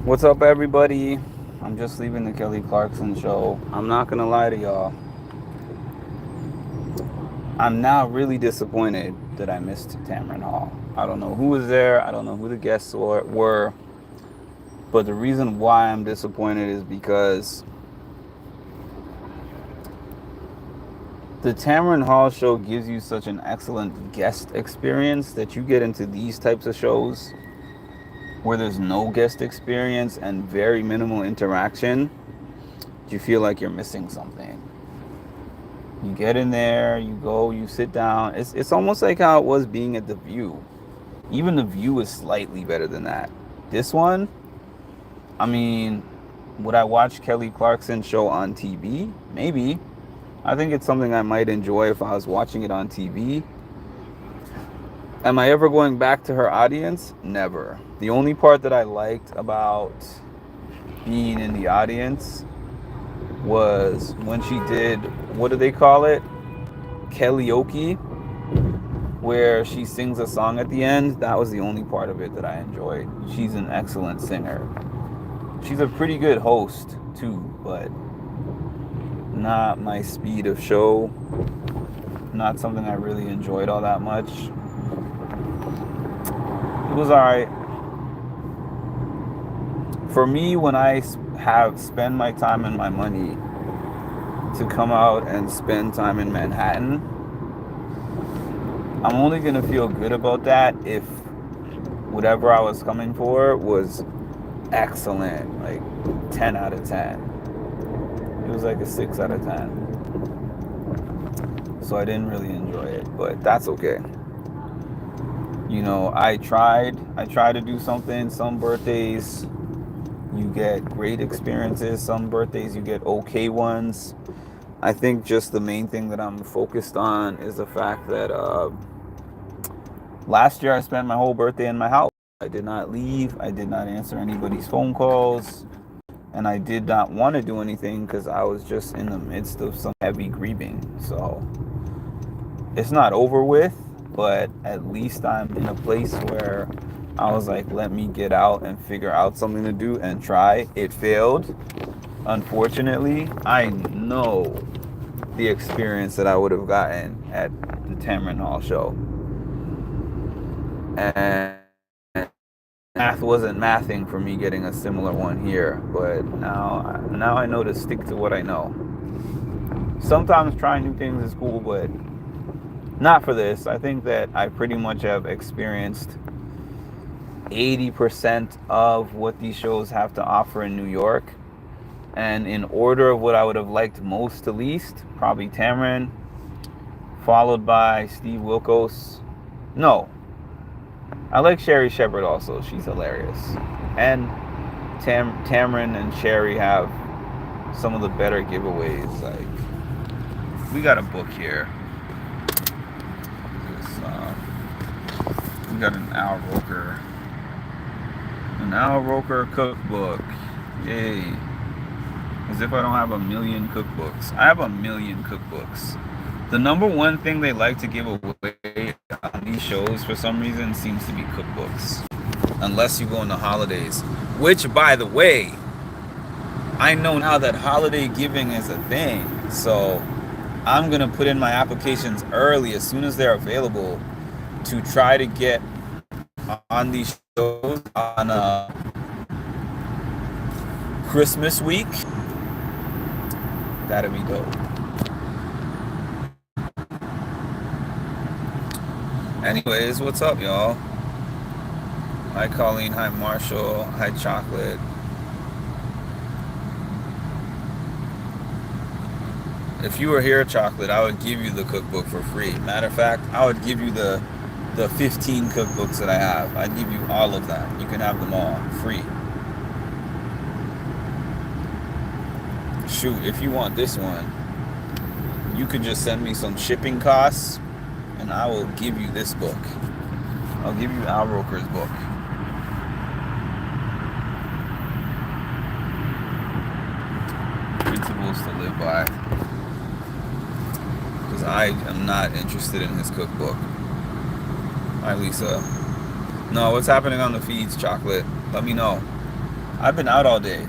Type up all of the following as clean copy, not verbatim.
What's up, everybody? I'm just leaving the Kelly Clarkson show. I'm not gonna lie to y'all. I'm now really disappointed that I missed Tamron Hall. I don't know who was there. I don't know who the guests were. But the reason why I'm disappointed is because the Tamron Hall show gives you such an excellent guest experience that you get into these types of shows where there's no guest experience and very minimal interaction. You feel like you're missing something. You get in there, you go, you sit down. It's almost like how it was being at the View. Even the View is slightly better than that. This one, I mean, would I watch Kelly Clarkson show on TV? Maybe. I think it's something I might enjoy if I was watching it on TV. Am I ever going back to her audience? Never. The only part that I liked about being in the audience was when she did, what do they call it? Karaoke, where she sings a song at the end. That was the only part of it that I enjoyed. She's an excellent singer. She's a pretty good host too, but not my speed of show. Not something I really enjoyed all that much. It was alright. For me, when I have spend my time and my money to come out and spend time in Manhattan, I'm only gonna feel good about that if whatever I was coming for was excellent, like 10 out of 10. It was like a 6 out of 10. So I didn't really enjoy it, but that's okay. You know, I tried to do something. Some birthdays you get great experiences, some birthdays you get okay ones. I think just the main thing that I'm focused on is the fact that last year I spent my whole birthday in my house. I did not leave. I did not answer anybody's phone calls. And I did not want to do anything because I was just in the midst of some heavy grieving. So it's not over with, but at least I'm in a place where I was like, let me get out and figure out something to do and try. It failed. Unfortunately, I know the experience that I would have gotten at the Tamron Hall show. And math wasn't mathing for me getting a similar one here, but now I know to stick to what I know. Sometimes trying new things is cool, but not for this. I think that I pretty much have experienced 80% of what these shows have to offer in New York. And in order of what I would have liked most to least, probably Tamron, followed by Steve Wilkos. No, I like Sherry Shepard also. She's hilarious. And Tamron and Sherry have some of the better giveaways. Like, we got a book here. We got an Al Roker. An Al Roker cookbook. Yay. As if I don't have a million cookbooks. I have a million cookbooks. The number one thing they like to give away on these shows for some reason seems to be cookbooks. Unless you go in the holidays. Which, by the way, I know now that holiday giving is a thing. So I'm going to put in my applications early as soon as they're available to try to get on these shows on Christmas week. That'd be dope. Anyways, what's up, y'all? Hi, Colleen. Hi, Marshall. Hi, Chocolate. If you were here, Chocolate, I would give you the cookbook for free. Matter of fact, I would give you the 15 cookbooks that I have. I'd give you all of them. You can have them all free. Shoot, if you want this one, you could just send me some shipping costs and I will give you this book. I'll give you Al Roker's book. Principles to live by. Because I am not interested in his cookbook. Hi, Lisa. No, what's happening on the feeds, Chocolate? Let me know. I've been out all day.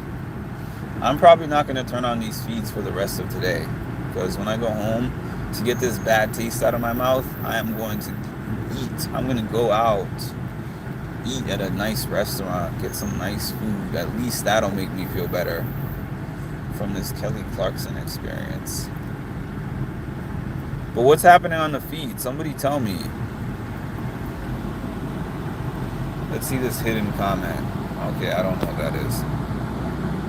I'm probably not going to turn on these feeds for the rest of today. Because when I go home, to get this bad taste out of my mouth, I am going to eat. I'm going to go out, eat at a nice restaurant, get some nice food. At least that'll make me feel better from this Kelly Clarkson experience. But what's happening on the feed? Somebody tell me. Let's see this hidden comment. Okay, I don't know what that is.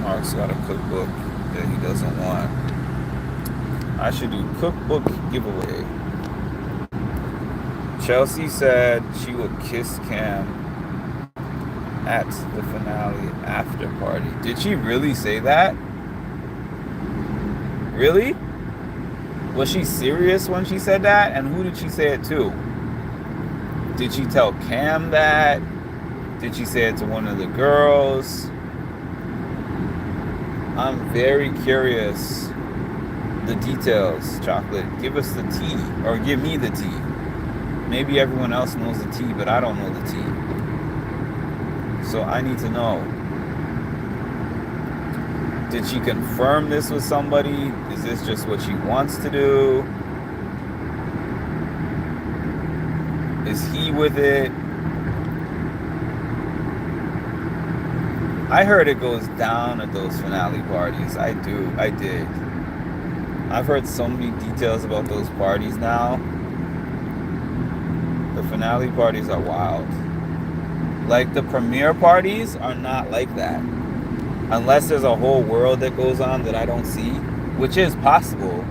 Mark's got a cookbook that he doesn't want. I should do cookbook giveaway. Chelsea said she would kiss Cam at the finale after party. Did she really say that? Really? Was she serious when she said that? And who did she say it to? Did she tell Cam that? Did she say it to one of the girls? I'm very curious. The details, Chocolate. Give us the tea. Or give me the tea. Maybe everyone else knows the tea, but I don't know the tea. So I need to know. Did she confirm this with somebody? Is this just what she wants to do? Is he with it? I heard it goes down at those finale parties. I did. I've heard so many details about those parties now. The finale parties are wild. Like, the premiere parties are not like that. Unless there's a whole world that goes on that I don't see, which is possible.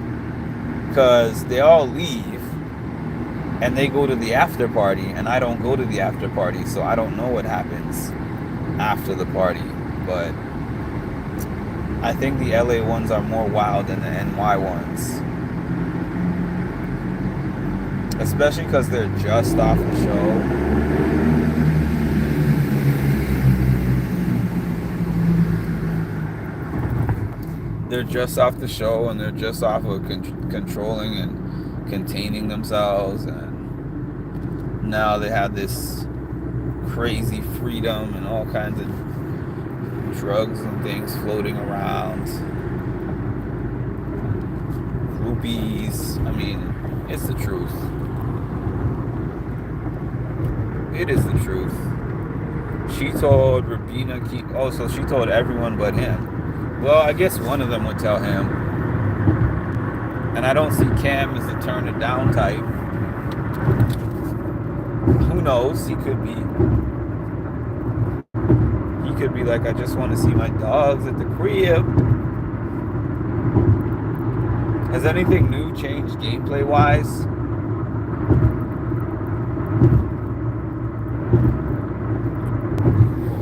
Because they all leave and they go to the after party, and I don't go to the after party, so I don't know what happens after the party. But I think the LA ones are more wild than the NY ones. Especially because they're just off the show. They're just off the show, and they're just off of controlling and containing themselves, and now they have this crazy freedom and all kinds of drugs and things floating around. Groupies. I mean, it's the truth. It is the truth. She told Rabina so she told everyone but him. Well, I guess one of them would tell him. And I don't see Cam as the turn it down type. Who knows? He could be. He could be like, I just want to see my dogs at the crib. Has anything new changed gameplay wise?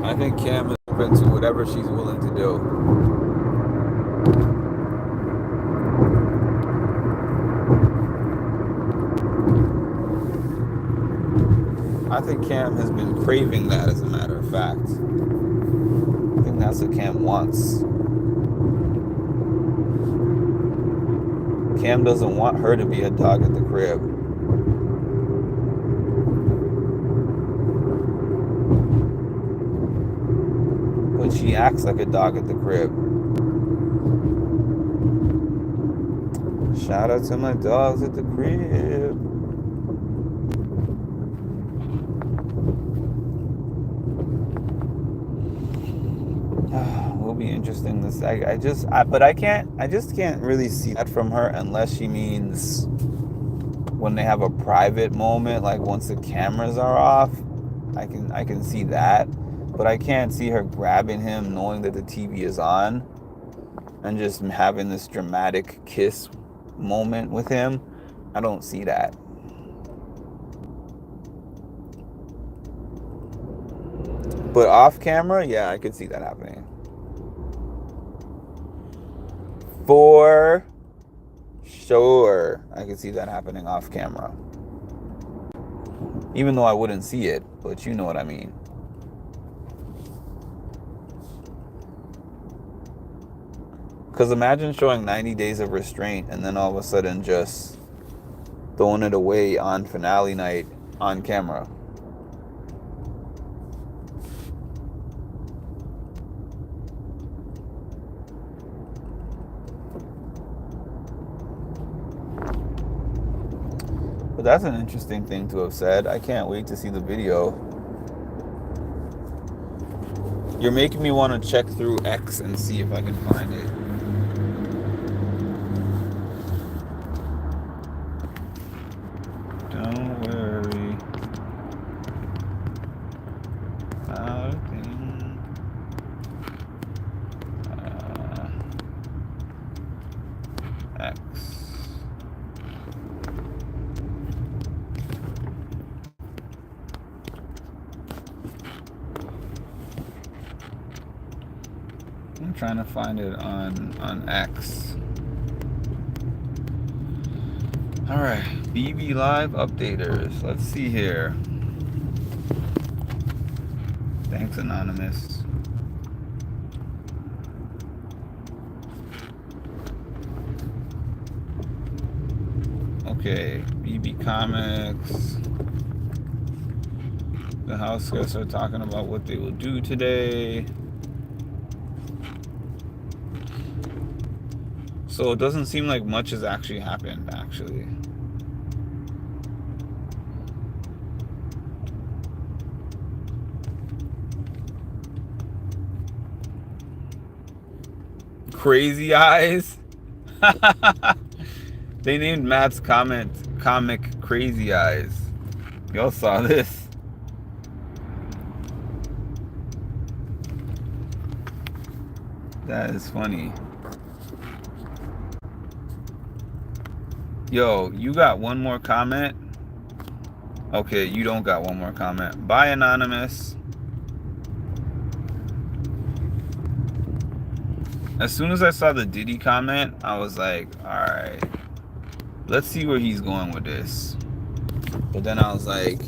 I think Cam is open to whatever she's willing to do. I think Cam has been craving that, as a matter of fact. I think that's what Cam wants. Cam doesn't want her to be a dog at the crib. But she acts like a dog at the crib. Shout out to my dogs at the crib. Will be interesting. I just can't really see that from her unless she means when they have a private moment, like once the cameras are off. I can see that, but I can't see her grabbing him knowing that the TV is on and just having this dramatic kiss moment with him. I don't see that. But off camera, yeah, I could see that happening. For sure, I could see that happening off camera. Even though I wouldn't see it, but you know what I mean. Because imagine showing 90 days of restraint and then all of a sudden just throwing it away on finale night on camera. that's an interesting thing to have said. I can't wait to see the video. You're making me want to check through X and see if I can find it. Don't worry about a thing. X. I'm trying to find it on X. All right, BB Live updaters. Let's see here. Thanks, Anonymous. Okay, BB Comics. The house guests are talking about what they will do today. So it doesn't seem like much has actually happened, actually. Crazy Eyes? They named Matt's comic Crazy Eyes. Y'all saw this. That is funny. Yo, you got one more comment? Okay, you don't got one more comment. Bye, Anonymous. As soon as I saw the Diddy comment, I was like, alright, let's see where he's going with this. But then I was like,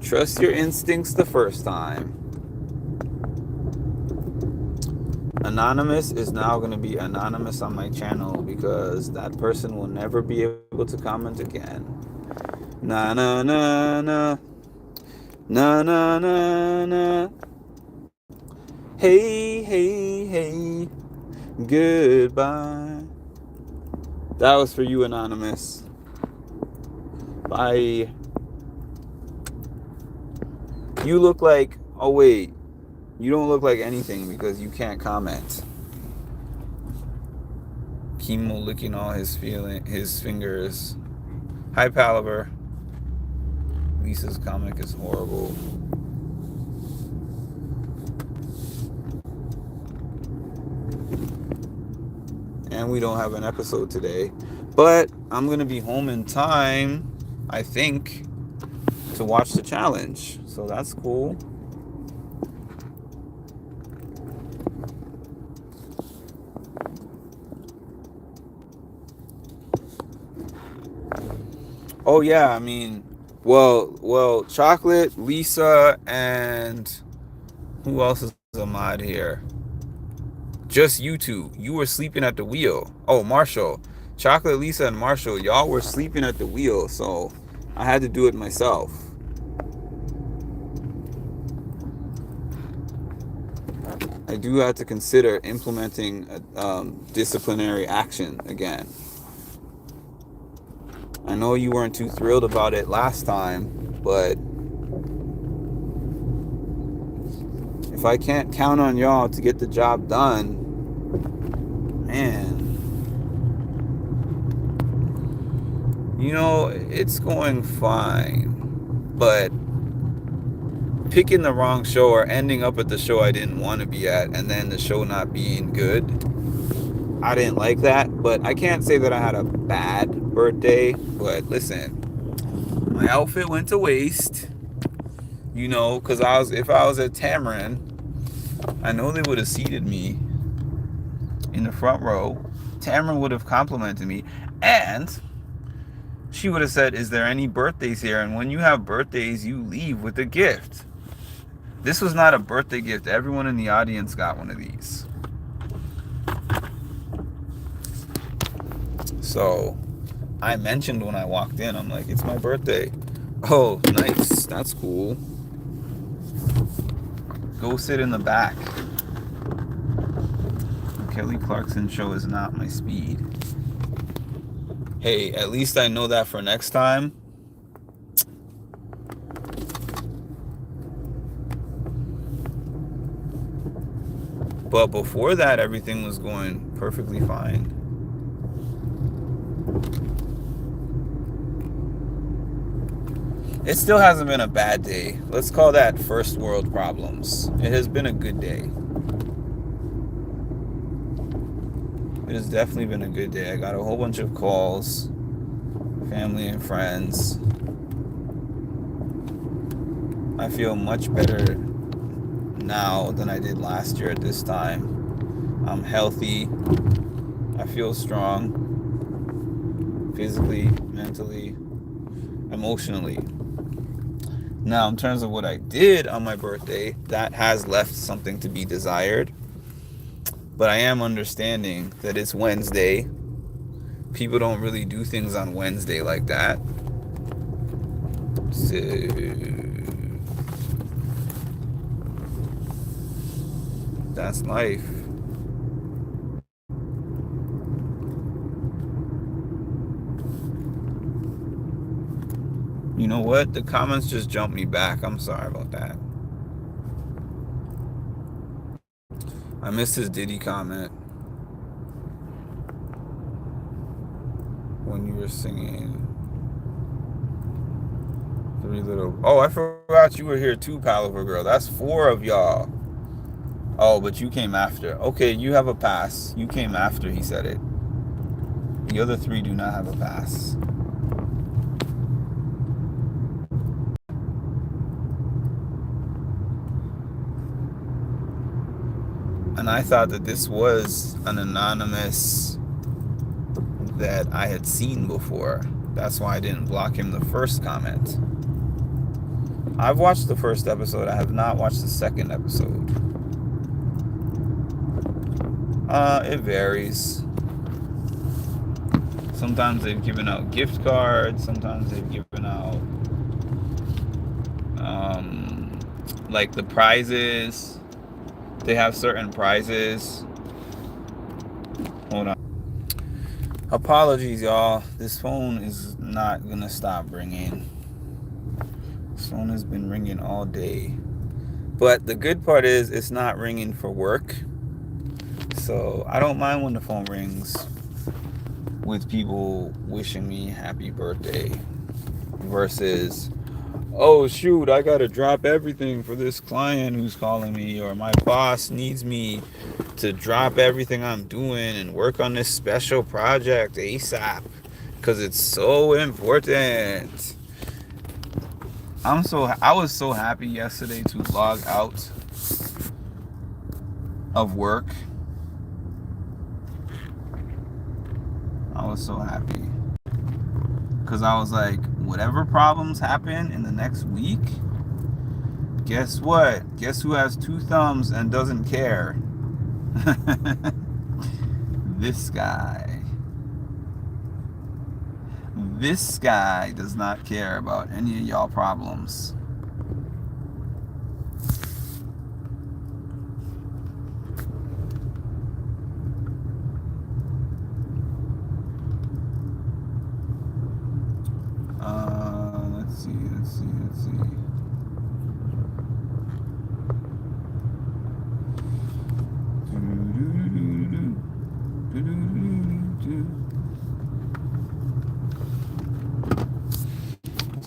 trust your instincts the first time. Anonymous is now going to be anonymous on my channel because that person will never be able to comment again. Na na na na. Na na na na. Hey, hey, hey. Goodbye. That was for you, Anonymous. Bye. You look like... Oh, wait. You don't look like anything because you can't comment. Chemo licking all his fingers. Hi, Palaver. Lisa's comic is horrible. And we don't have an episode today. But I'm going to be home in time, I think, to watch the challenge. So that's cool. Oh yeah, I mean, well, Chocolate, Lisa, and who else is a mod here? Just you two. You were sleeping at the wheel. Oh, Marshall. Chocolate, Lisa, and Marshall, y'all were sleeping at the wheel, so I had to do it myself. I do have to consider implementing disciplinary action again. I know you weren't too thrilled about it last time, but if I can't count on y'all to get the job done, man, you know, it's going fine, but picking the wrong show or ending up at the show I didn't want to be at and then the show not being good, I didn't like that. But I can't say that I had a bad birthday. But listen, my outfit went to waste, you know, because if I was at Tamron, I know they would have seated me in the front row. Tamron would have complimented me, and she would have said, is there any birthdays here? And when you have birthdays, you leave with a gift. This was not a birthday gift. Everyone in the audience got one of these. So I mentioned when I walked in, I'm like, it's my birthday. Oh, nice. That's cool. Go sit in the back. Kelly Clarkson show is not my speed. Hey, at least I know that for next time. But before that, everything was going perfectly fine. It still hasn't been a bad day. Let's call that first world problems. It has been a good day. It has definitely been a good day. I got a whole bunch of calls, family and friends. I feel much better now than I did last year at this time. I'm healthy. I feel strong. Physically, mentally, emotionally. Now, in terms of what I did on my birthday, that has left something to be desired. But I am understanding that it's Wednesday. People don't really do things on Wednesday like that. So that's life. You know what? The comments just jumped me back. I'm sorry about that. I missed his Diddy comment when you were singing Three Little... Oh, I forgot you were here too, Palaver Girl. That's 4 of y'all. Oh, but you came after. Okay, you have a pass. You came after he said it. The other 3 do not have a pass. And I thought that this was an anonymous that I had seen before. That's why I didn't block him the first comment. I've watched the first episode. I have not watched the second episode. It varies. Sometimes they've given out gift cards. Sometimes they've given out like the prizes. They have certain prizes. Hold on. Apologies, y'all. This phone is not gonna stop ringing. This phone has been ringing all day. But the good part is it's not ringing for work. So I don't mind when the phone rings with people wishing me happy birthday versus, oh shoot, I gotta drop everything for this client who's calling me, or my boss needs me to drop everything I'm doing and work on this special project ASAP because it's so important. I was so happy yesterday to log out of work. I was so happy because I was like, whatever problems happen in the next week, guess what? Guess who has 2 thumbs and doesn't care? This guy. This guy does not care about any of y'all problems. Let's see.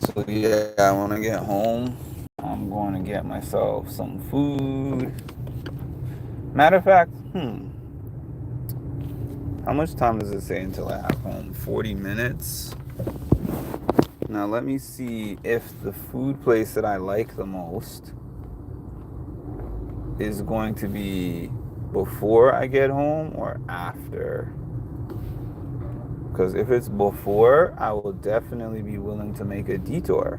So yeah, when I get home, I'm going to get myself some food. Matter of fact, how much time does it say until I have home? 40 minutes. Now let me see if the food place that I like the most is going to be before I get home or after. Because if it's before, I will definitely be willing to make a detour.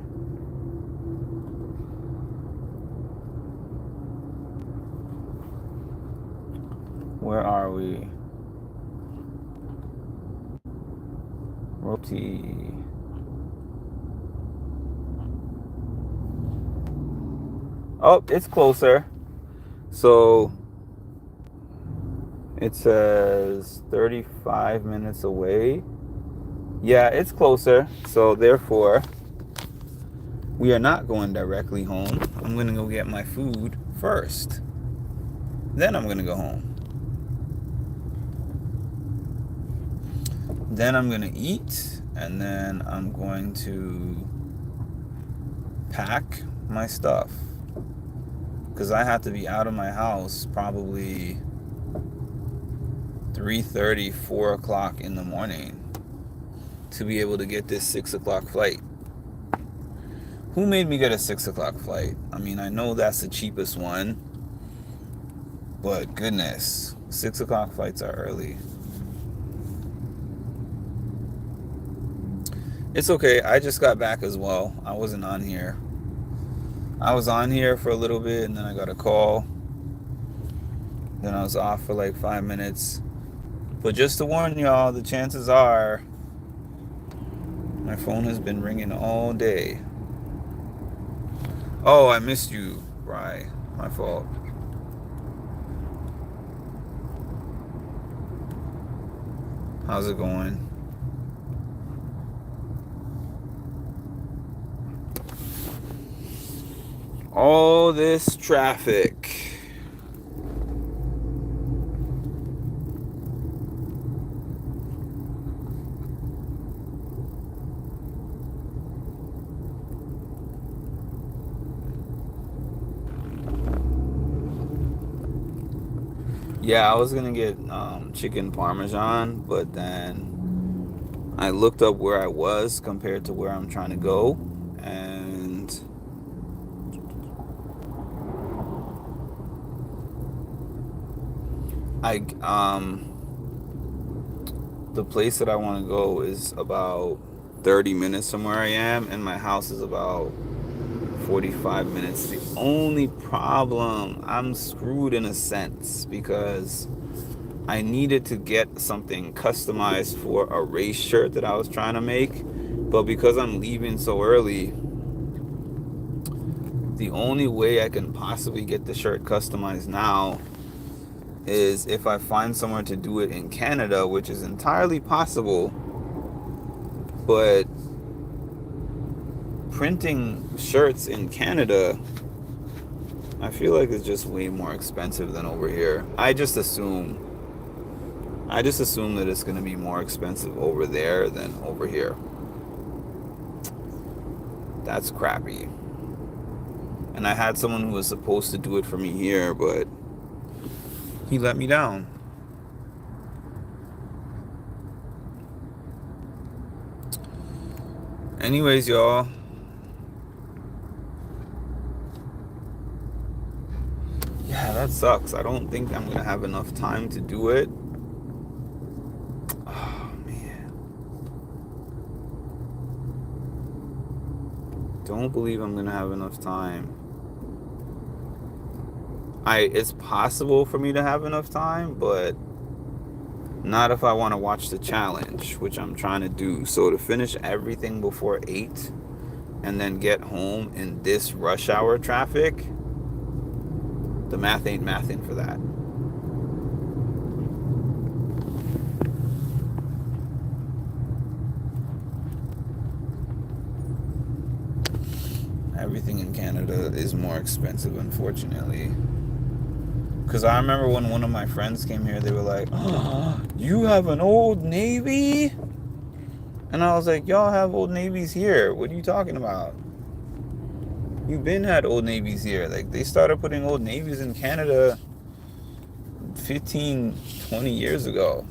Where are we? Roti. Oh, it's closer. So it says 35 minutes away. Yeah, it's closer. So therefore, we are not going directly home. I'm going to go get my food first. Then I'm gonna go home. Then I'm gonna eat, and then I'm going to pack my stuff, because I have to be out of my house probably 3:30, 4 o'clock in the morning to be able to get this 6 o'clock flight. Who made me get a 6 o'clock flight? I mean, I know that's the cheapest one, but goodness, 6 o'clock flights are early. It's okay. I just got back as well. I wasn't on here. I was on here for a little bit, and then I got a call. Then I was off for like 5 minutes. But just to warn y'all, the chances are my phone has been ringing all day. Oh, I missed you, Bri. My fault. How's it going? All this traffic. Yeah, I was gonna get chicken parmesan, but then I looked up where I was compared to where I'm trying to go, and I the place that I want to go is about 30 minutes from where I am, and my house is about 45 minutes. The only problem, I'm screwed in a sense, because I needed to get something customized for a race shirt that I was trying to make, but because I'm leaving so early, the only way I can possibly get the shirt customized now is if I find somewhere to do it in Canada, which is entirely possible, but printing shirts in Canada, I feel like it's just way more expensive than over here. I just assume that it's going to be more expensive over there than over here. That's crappy. And I had someone who was supposed to do it for me here, but he let me down. Anyways, y'all. Yeah, that sucks. I don't think I'm going to have enough time to do it. Oh, man. Don't believe I'm going to have enough time. It's possible for me to have enough time, but not if I want to watch the challenge, which I'm trying to do. So to finish everything before 8 and then get home in this rush hour traffic, the math ain't mathing for that. Everything in Canada is more expensive, unfortunately. Because I remember when one of my friends came here, they were like, "Oh, you have an Old Navy?" And I was like, "Y'all have Old Navies here. What are you talking about? You've been had Old Navies here." Like, they started putting Old Navies in Canada 15, 20 years ago.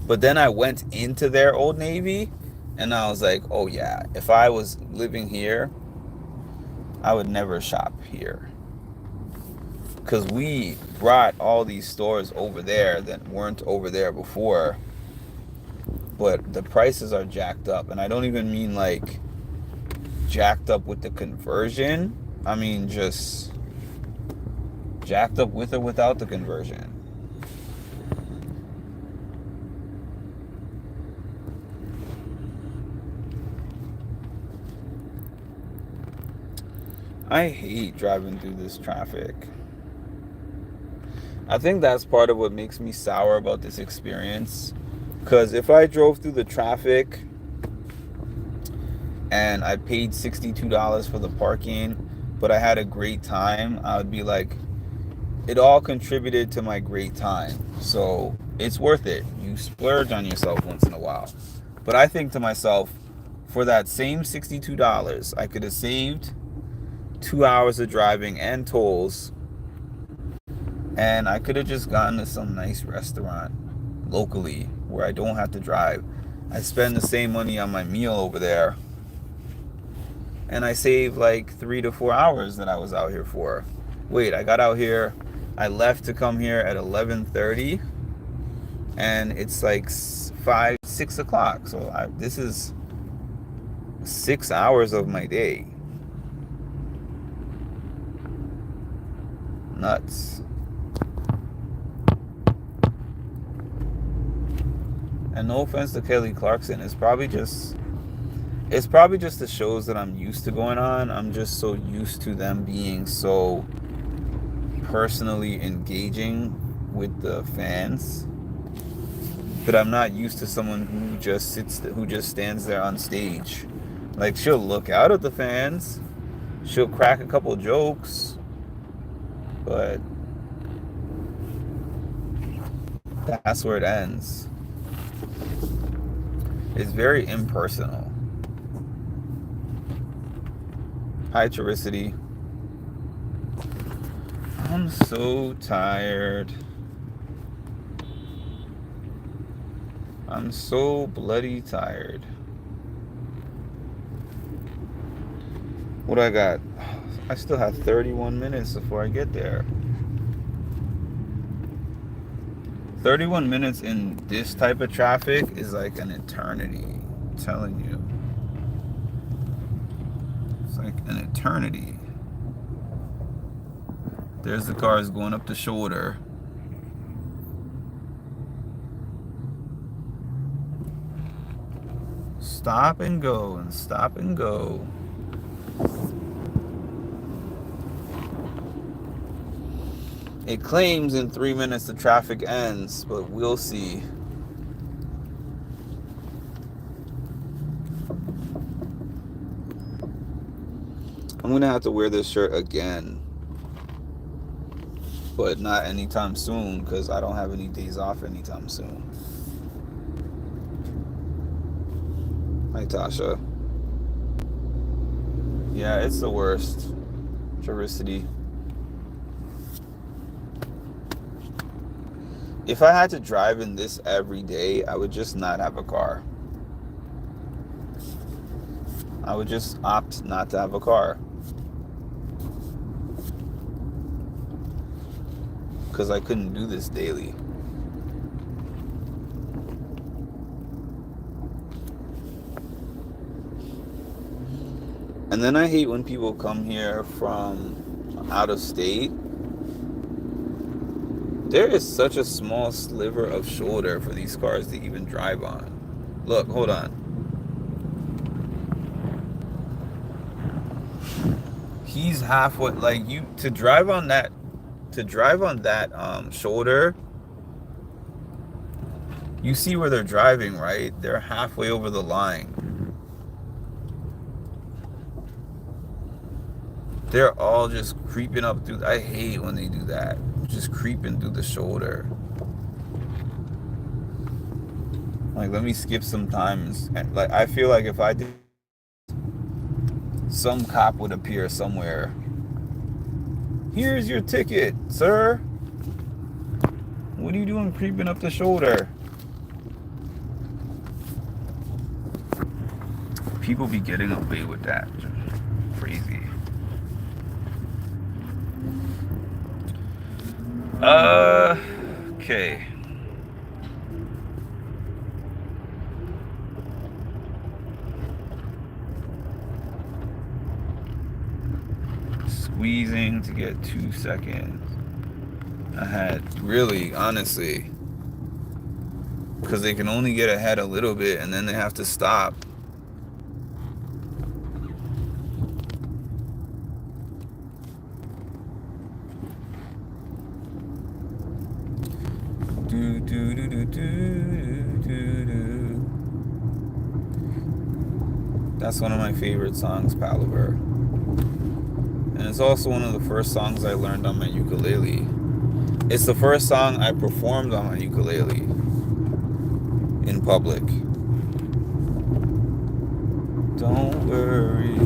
But then I went into their Old Navy, and I was like, oh yeah, if I was living here, I would never shop here. Because we brought all these stores over there that weren't over there before, but the prices are jacked up. And I don't even mean like jacked up with the conversion. I mean just jacked up with or without the conversion. I hate driving through this traffic. I think that's part of what makes me sour about this experience. Because if I drove through the traffic and I paid $62 for the parking, but I had a great time, I would be like, it all contributed to my great time. So it's worth it. You splurge on yourself once in a while. But I think to myself, for that same $62, I could have saved 2 hours of driving and tolls, and I could have just gotten to some nice restaurant locally where I don't have to drive. I spend the same money on my meal over there, and I save like 3 to 4 hours that I was out here for. Wait, I got out here. I left to come here at 11:30, and it's like 6 o'clock. So this is 6 hours of my day. Nuts. And no offense to Kelly Clarkson, it's probably just the shows that I'm used to going on. I'm just so used to them being so personally engaging with the fans, but I'm not used to someone who just stands there on stage. Like, she'll look out at the fans, she'll crack a couple jokes, but that's where it ends. It's very impersonal. Hi, Charicity. I'm so tired. I'm so bloody tired. What I got? I still have 31 minutes before I get there. 31 minutes in this type of traffic is like an eternity. I'm telling you. It's like an eternity. There's the cars going up the shoulder. Stop and go and stop and go. It claims in 3 minutes the traffic ends, but we'll see. I'm gonna have to wear this shirt again, but not anytime soon, because I don't have any days off anytime soon. Hi, Tasha. Yeah, it's the worst. Charicity. If I had to drive in this every day, I would just not have a car. I would just opt not to have a car. Because I couldn't do this daily. And then I hate when people come here from out of state. There is such a small sliver of shoulder for these cars to even drive on. Look, hold on. He's halfway, like, to drive on that shoulder. You see where they're driving, right? They're halfway over the line. They're all just creeping up through. I hate when they do that. Just creeping through the shoulder. Like, let me skip some times. Like, I feel like if I did, some cop would appear somewhere. Here's your ticket, sir. What are you doing creeping up the shoulder? People be getting away with that. Crazy. Okay. Squeezing to get 2 seconds ahead. Really, honestly. Because they can only get ahead a little bit and then they have to stop. That's one of my favorite songs, Palaver. And it's also one of the first songs I learned on my ukulele. It's the first song I performed on my ukulele in public. Don't worry.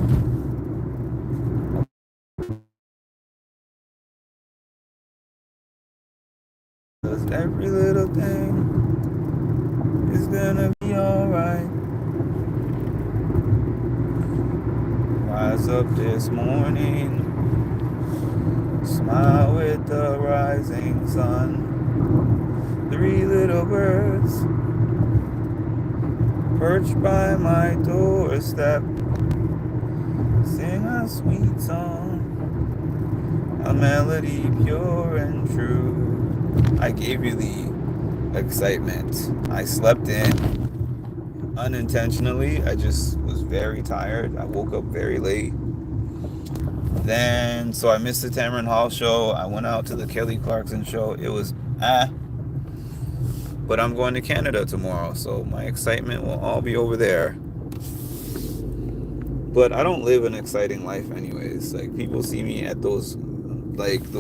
'Cause every little thing is gonna be alright. Rise up this morning, smile with the rising sun. Three little birds perched by my doorstep sing a sweet song, a melody pure and true. I gave you the excitement. I slept in unintentionally. I just was very tired. I woke up very late. Then, so I missed the Tamron Hall show. I went out to the Kelly Clarkson show. It was but I'm going to Canada tomorrow, so my excitement will all be over there. But I don't live an exciting life anyways. Like, people see me at those Big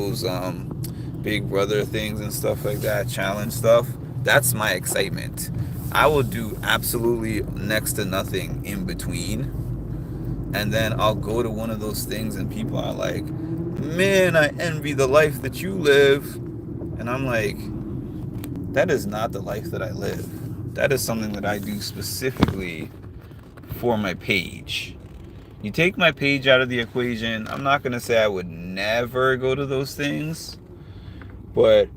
Brother things and stuff like that, challenge stuff. That's my excitement. I will do absolutely next to nothing in between. And then I'll go to one of those things and people are like, man, I envy the life that you live. And I'm like, that is not the life that I live. That is something that I do specifically for my page. You take my page out of the equation, I'm not going to say I would never go to those things. But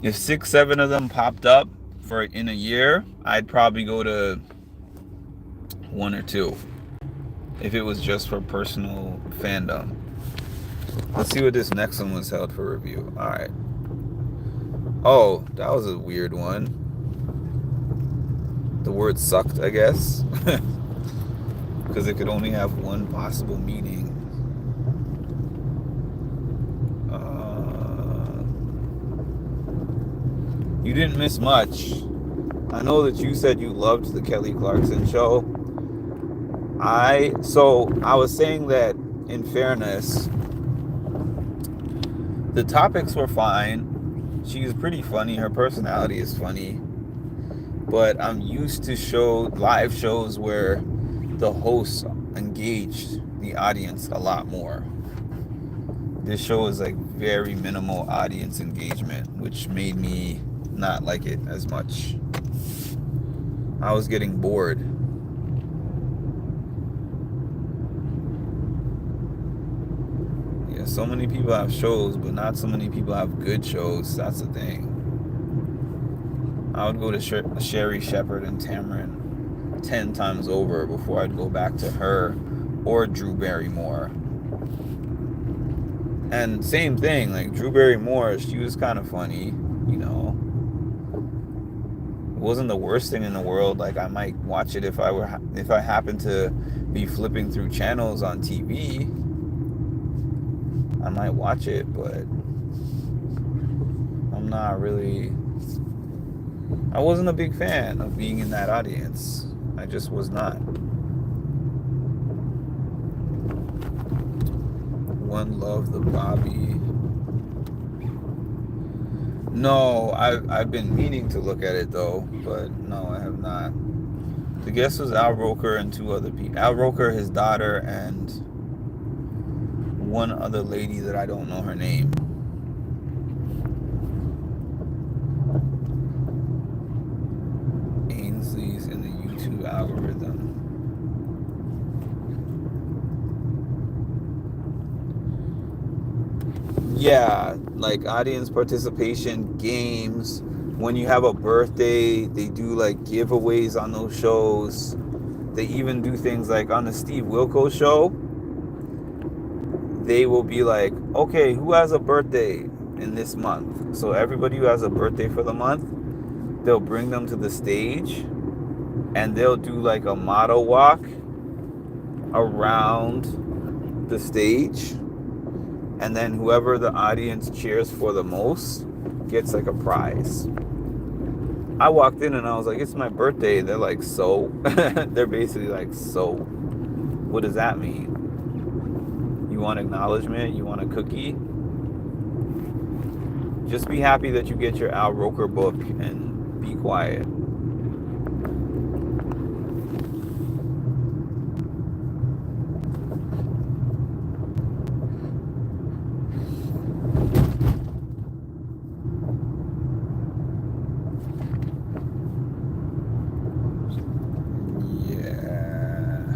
if 6, 7 of them popped up in a year, I'd probably go to 1 or 2. If it was just for personal fandom. Let's see what this next one was held for review. Alright. Oh, that was a weird one. The word sucked, I guess. Because it could only have one possible meaning. You didn't miss much. I know that you said you loved the Kelly Clarkson show. I was saying that, in fairness, the topics were fine. She's pretty funny. Her personality is funny. But I'm used to live shows where the hosts engaged the audience a lot more. This show is like very minimal audience engagement, which made me not like it as much. I was getting bored. Yeah, so many people have shows, but not so many people have good shows. That's the thing. I would go to Sherry Shepherd and Tamron 10 times over before I'd go back to her or Drew Barrymore. And same thing, like Drew Barrymore, she was kind of funny, you know. It wasn't the worst thing in the world. Like, I might watch it if I happened to be flipping through channels on TV. I might watch it, but I wasn't a big fan of being in that audience. I just was not. One Love the Bobby. No, I've been meaning to look at it though, but no, I have not. The guest was Al Roker and 2 other people. Al Roker, his daughter, and one other lady that I don't know her name. Ainsley's in the YouTube algorithm. Yeah, like audience participation, games. When you have a birthday, they do like giveaways on those shows. They even do things like on the Steve Wilkos show. They will be like, okay, who has a birthday in this month? So everybody who has a birthday for the month, they'll bring them to the stage and they'll do like a motto walk around the stage. And then whoever the audience cheers for the most gets like a prize. I walked in and I was like, it's my birthday. They're like, so? They're basically like, so? What does that mean? You want acknowledgement, you want a cookie, just be happy that you get your Al Roker book and be quiet. Yeah.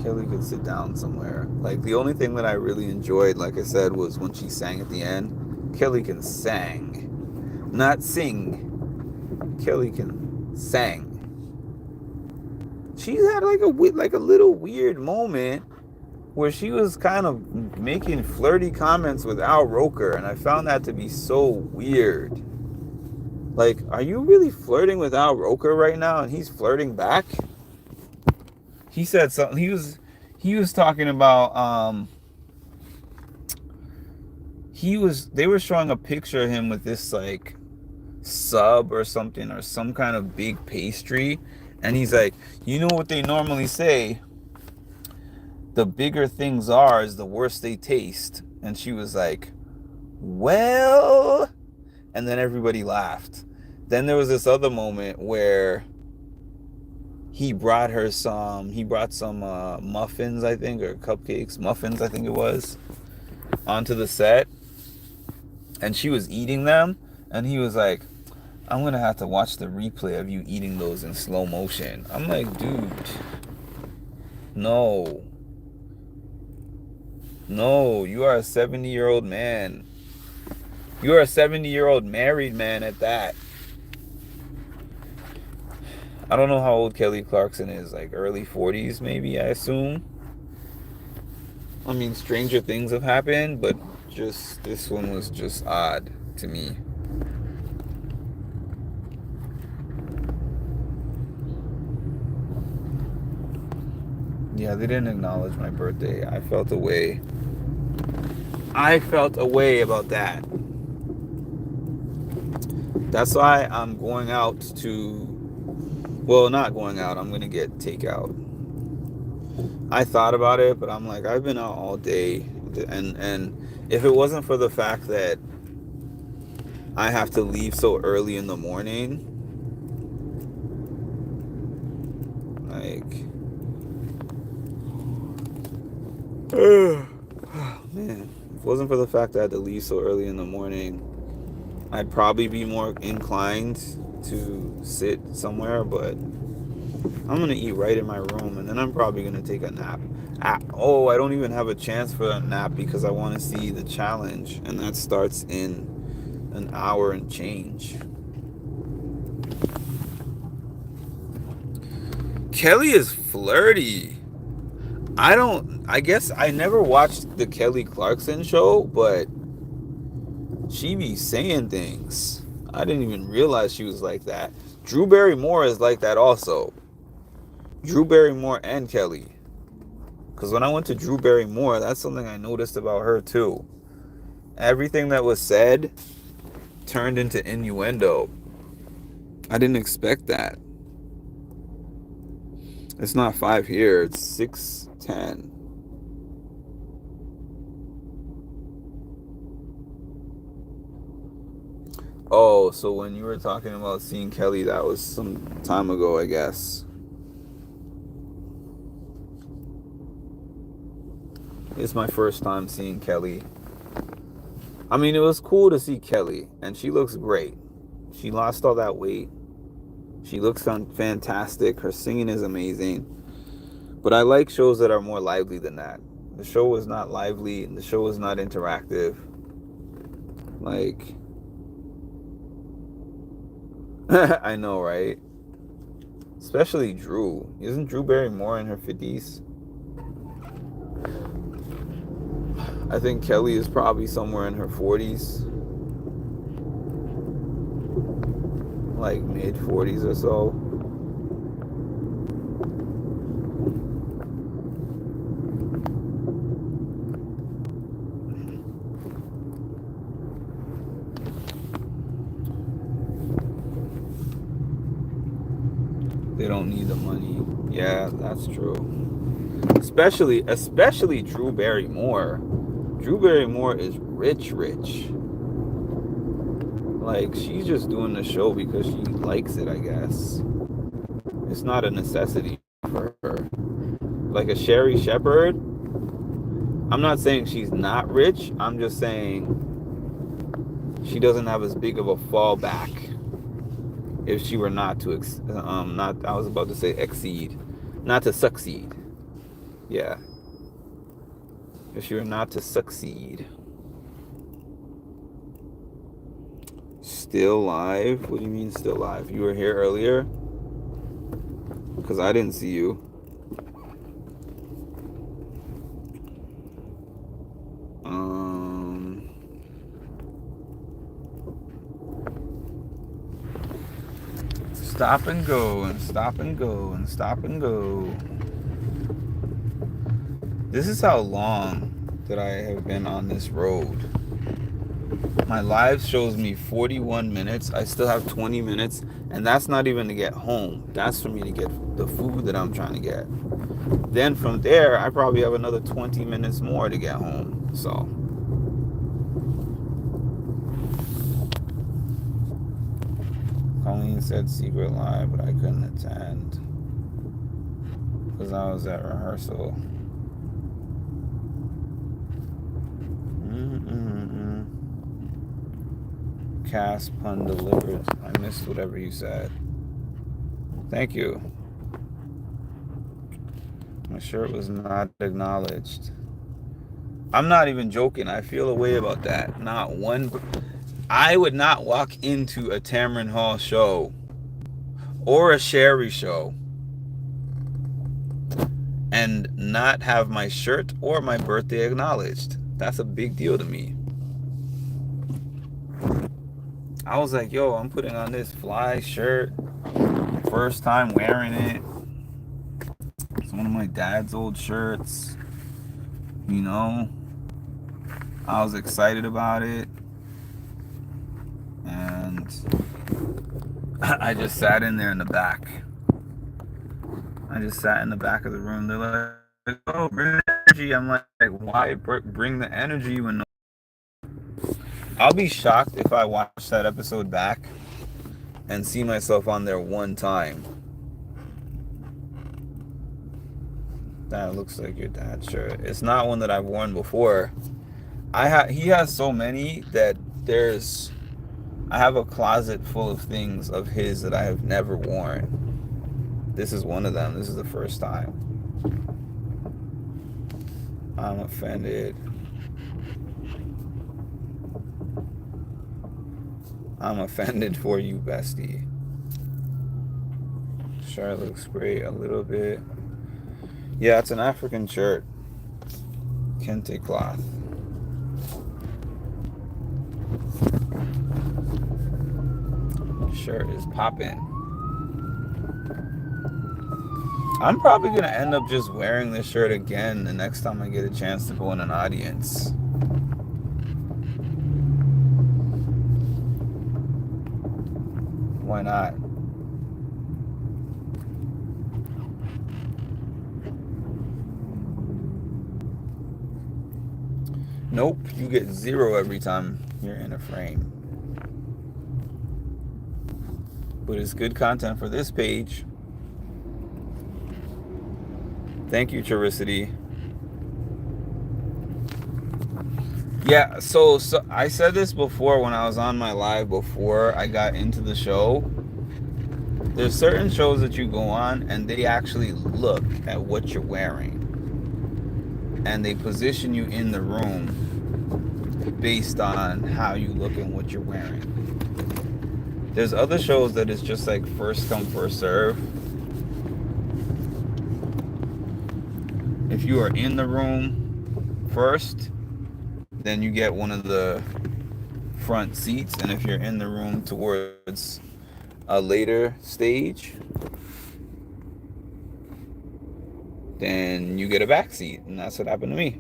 Kelly could sit down somewhere. Like, the only thing that I really enjoyed, like I said, was when she sang at the end. Kelly can sang, not sing. Kelly can sang. She's had like a little weird moment where she was kind of making flirty comments with Al Roker, and I found that to be so weird. Like, are you really flirting with Al Roker right now, and he's flirting back? He said something. He was talking about they were showing a picture of him with this like sub or something, or some kind of big pastry, and he's like, you know what they normally say, the bigger things are is the worse they taste. And she was like, well, and then everybody laughed. Then there was this other moment where he brought some muffins, I think, or cupcakes, muffins, I think it was, onto the set, and she was eating them, and he was like, I'm gonna have to watch the replay of you eating those in slow motion. I'm like, dude, no, you are a 70-year-old man. You are a 70-year-old married man at that. I don't know how old Kelly Clarkson is, like early 40s maybe, I assume. I mean, stranger things have happened, but just this one was just odd to me. Yeah, they didn't acknowledge my birthday. I felt a way about that. That's why I'm going out to, well, not going out, I'm going to get takeout. I thought about it, but I'm like, I've been out all day, and if it wasn't for the fact that I have to leave so early in the morning, like, oh man, if it wasn't for the fact that I had to leave so early in the morning, I'd probably be more inclined to sit somewhere, but I'm going to eat right in my room, and then I'm probably going to take a nap. I don't even have a chance for a nap because I want to see the challenge, and that starts in an hour and change. Kelly is flirty. I guess I never watched the Kelly Clarkson show, but she be saying things. I didn't even realize she was like that. Drew Barrymore is like that also. Drew Barrymore and Kelly. Because when I went to Drew Barrymore, that's something I noticed about her too. Everything that was said turned into innuendo. I didn't expect that. It's not 5 here, it's 6:10. Oh, so when you were talking about seeing Kelly, that was some time ago, I guess. It's my first time seeing Kelly. I mean, it was cool to see Kelly, and she looks great. She lost all that weight. She looks fantastic. Her singing is amazing. But I like shows that are more lively than that. The show was not lively, and the show was not interactive. Like, I know, right? Especially Drew. Isn't Drew Barrymore in her 50s? I think Kelly is probably somewhere in her 40s. Like mid 40s or so. They don't need the money. Yeah, that's true. Especially Drew Barrymore. Drew Barrymore is rich, rich. Like, she's just doing the show because she likes it, I guess. It's not a necessity for her. Like a Sherry Shepherd, I'm not saying she's not rich. I'm just saying she doesn't have as big of a fallback if she were not to not I was about to say exceed, not to succeed. Yeah. If she were not to succeed. Still live? What do you mean still live? You were here earlier? Because I didn't see you. Stop and go and stop and go and stop and go. This is how long that I have been on this road. My live shows me 41 minutes. I still have 20 minutes, and that's not even to get home. That's for me to get the food that I'm trying to get. Then from there, I probably have another 20 minutes more to get home. So Colleen said secret live, but I couldn't attend because I was at rehearsal. Cast pun delivered. I missed whatever you said. Thank you. My shirt was not acknowledged. I'm not even joking. I feel a way about that. Not one. I would not walk into a Tamron Hall show or a Sherry show and not have my shirt or my birthday acknowledged. That's a big deal to me. I was like, yo, I'm putting on this fly shirt. First time wearing it. It's one of my dad's old shirts. You know, I was excited about it. And I just sat in there in the back. I just sat in the back of the room. They're like, oh, bring the energy. I'm like, why bring the energy when no. I'll be shocked if I watch that episode back and see myself on there one time. That looks like your dad's shirt. It's not one that I've worn before. He has so many that I have a closet full of things of his that I have never worn. This is one of them. This is the first time. I'm offended. I'm offended for you, bestie. Shirt looks great a little bit. Yeah, it's an African shirt. Kente cloth. Shirt is popping. I'm probably going to end up just wearing this shirt again the next time I get a chance to go in an audience. Why not? Nope, you get 0 every time you're in a frame. But it's good content for this page. Thank you, Chiricity. Yeah, so I said this before when I was on my live before I got into the show. There's certain shows that you go on and they actually look at what you're wearing. And they position you in the room based on how you look and what you're wearing. There's other shows that it's just like first come, first serve. If you are in the room first, then you get one of the front seats. And if you're in the room towards a later stage, then you get a back seat. And that's what happened to me.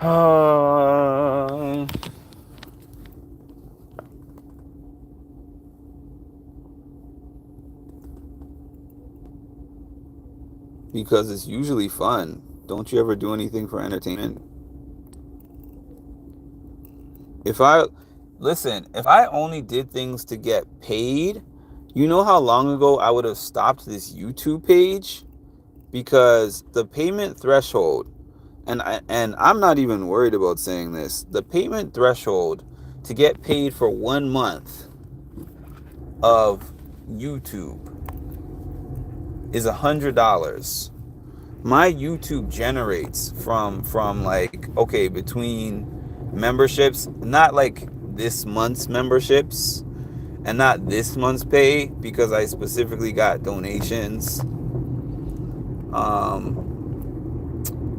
Uh, because it's usually fun. Don't you ever do anything for entertainment? If I if I only did things to get paid, you know how long ago I would have stopped this YouTube page? Because the payment threshold, and I'm not even worried about saying this, the payment threshold to get paid for 1 month of YouTube is $100. My YouTube generates from like, okay, between memberships, not like this month's memberships and not this month's pay, because I specifically got donations.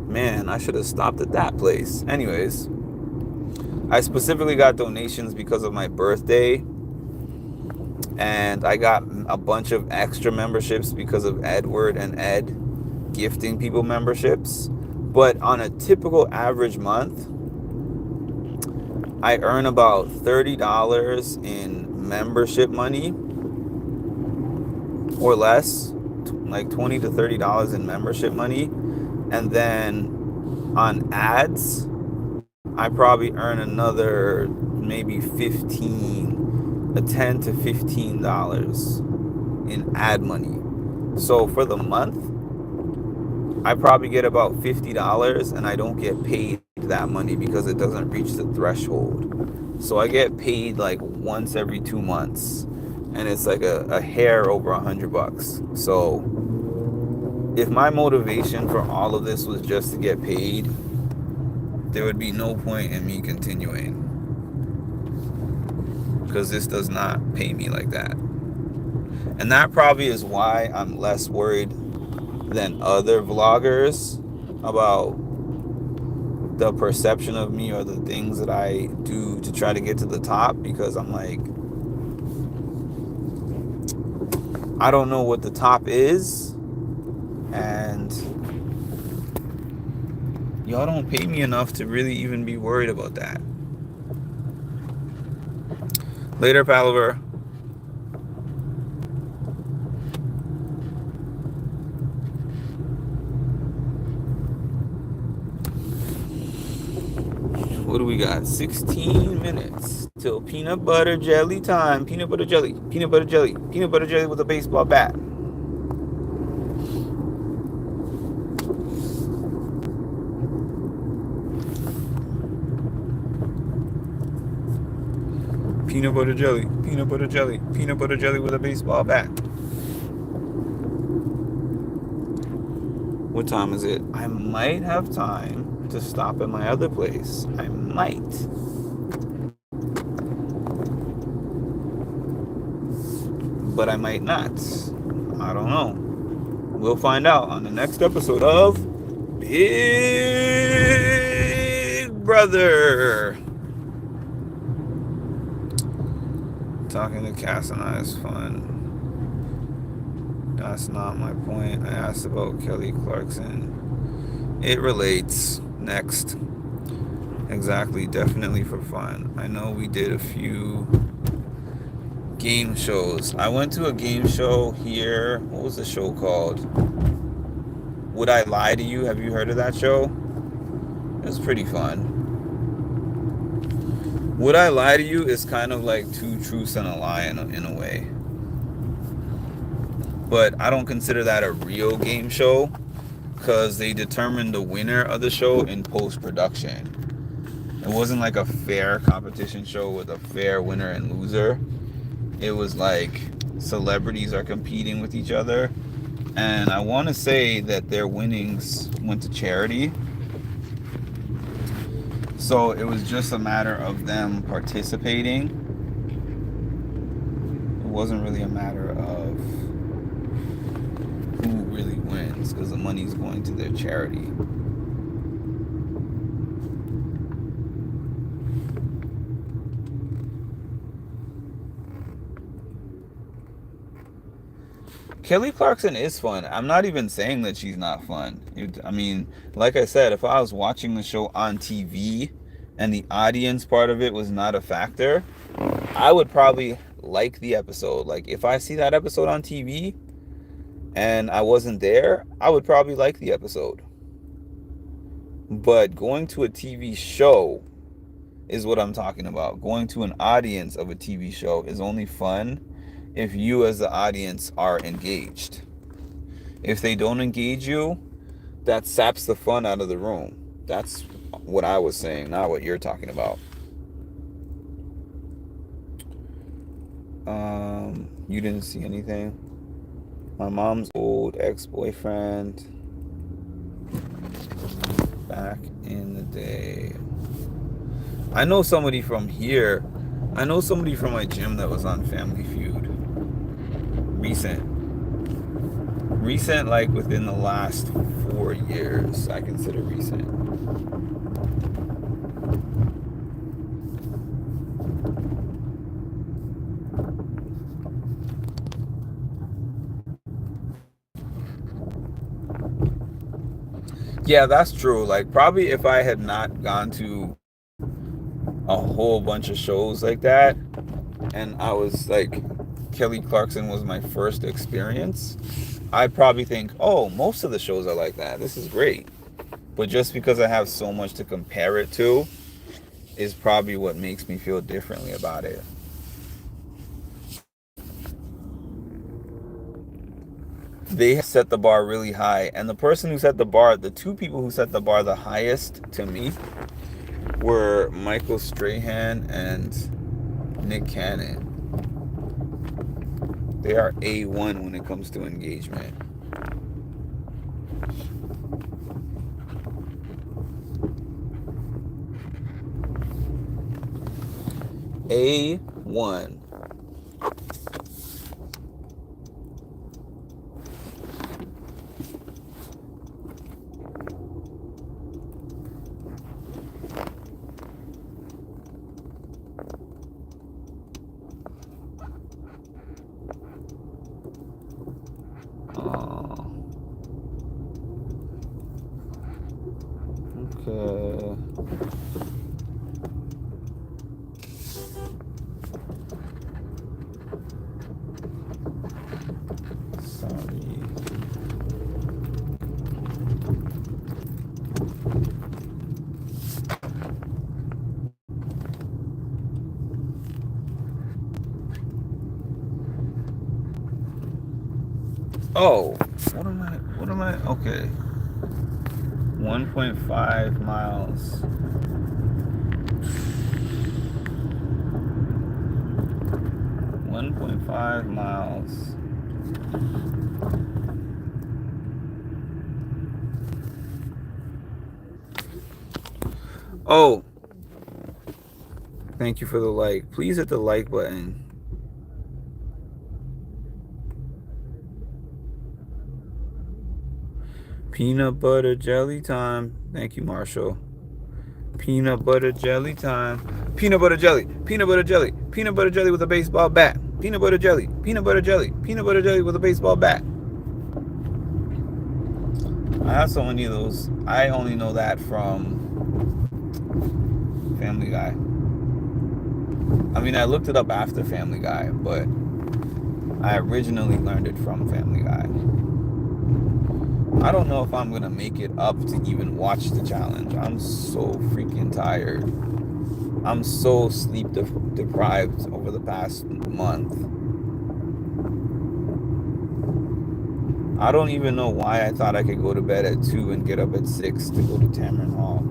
Man, I should have stopped at that place. Anyways, I specifically got donations because of my birthday, and I got a bunch of extra memberships because of Edward and Ed gifting people memberships. But on a typical average month, I earn about $30 in membership money or less, like $20 to $30 in membership money. And then on ads, I probably earn another maybe 10 to $15 in ad money. So for the month, I probably get about $50, and I don't get paid that money because it doesn't reach the threshold. So I get paid like once every 2 months, and it's like a hair over $100. So if my motivation for all of this was just to get paid, there would be no point in me continuing, because this does not pay me like that. And that probably is why I'm less worried than other vloggers about the perception of me or the things that I do to try to get to the top, because I'm like, I don't know what the top is, and y'all don't pay me enough to really even be worried about that. Later, Palaver. What do we got? 16 minutes till peanut butter jelly time. Peanut butter jelly. Peanut butter jelly. Peanut butter jelly with a baseball bat. Peanut butter jelly. Peanut butter jelly. Peanut butter jelly with a baseball bat. What time is it? I might have time to stop at my other place. I might. But I might not. I don't know. We'll find out on the next episode of Big Brother. Talking to Cass and I is fun. That's not my point. I asked about Kelly Clarkson. It relates. Next. Exactly. Definitely for fun. I know we did a few game shows. I went to a game show here. What was the show called? Would I Lie to You? Have you heard of that show? It was pretty fun. Would I Lie to You is kind of like Two Truths and a Lie in a way. But I don't consider that a real game show, because they determined the winner of the show in post-production. It wasn't like a fair competition show with a fair winner and loser. It was like celebrities are competing with each other. And I want to say that their winnings went to charity. So it was just a matter of them participating. It wasn't really a matter of who really wins, because the money's going to their charity. Kelly Clarkson is fun. I'm not even saying that she's not fun. I mean, like I said, if I was watching the show on TV and the audience part of it was not a factor, I would probably like the episode. Like, if I see that episode on TV and I wasn't there, I would probably like the episode. But going to a TV show is what I'm talking about. Going to an audience of a TV show is only fun if you as the audience are engaged. If they don't engage you, that saps the fun out of the room. That's what I was saying, not what you're talking about. You didn't see anything? My mom's old ex-boyfriend back in the day. I know somebody from here. I know somebody from my gym that was on Family Feud. Recent, like within the last 4 years, I consider recent. Yeah, that's true. Like, probably if I had not gone to a whole bunch of shows like that, and I was like, Kelly Clarkson was my first experience, I'd probably think, oh, most of the shows are like that. This is great. But just because I have so much to compare it to is probably what makes me feel differently about it. They set the bar really high, and the two people who set the bar the highest to me were Michael Strahan and Nick Cannon. They are A1 when it comes to engagement. A1. Okay. Sorry. Oh, what am I, okay. 1.5 miles. $1.5 miles. Oh, thank you for the like. Please hit the like button. Peanut butter jelly time. Thank you, Marshall. Peanut butter jelly time. Peanut butter jelly. Peanut butter jelly. Peanut butter jelly with a baseball bat. Peanut butter jelly. Peanut butter jelly. Peanut butter jelly with a baseball bat. I have so many of those. I only know that from Family Guy. I mean, I looked it up after Family Guy, but I originally learned it from Family Guy. I don't know if I'm going to make it up to even watch the challenge. I'm so freaking tired. I'm so sleep deprived over the past month. I don't even know why I thought I could go to bed at 2 and get up at 6 to go to Tamron Hall.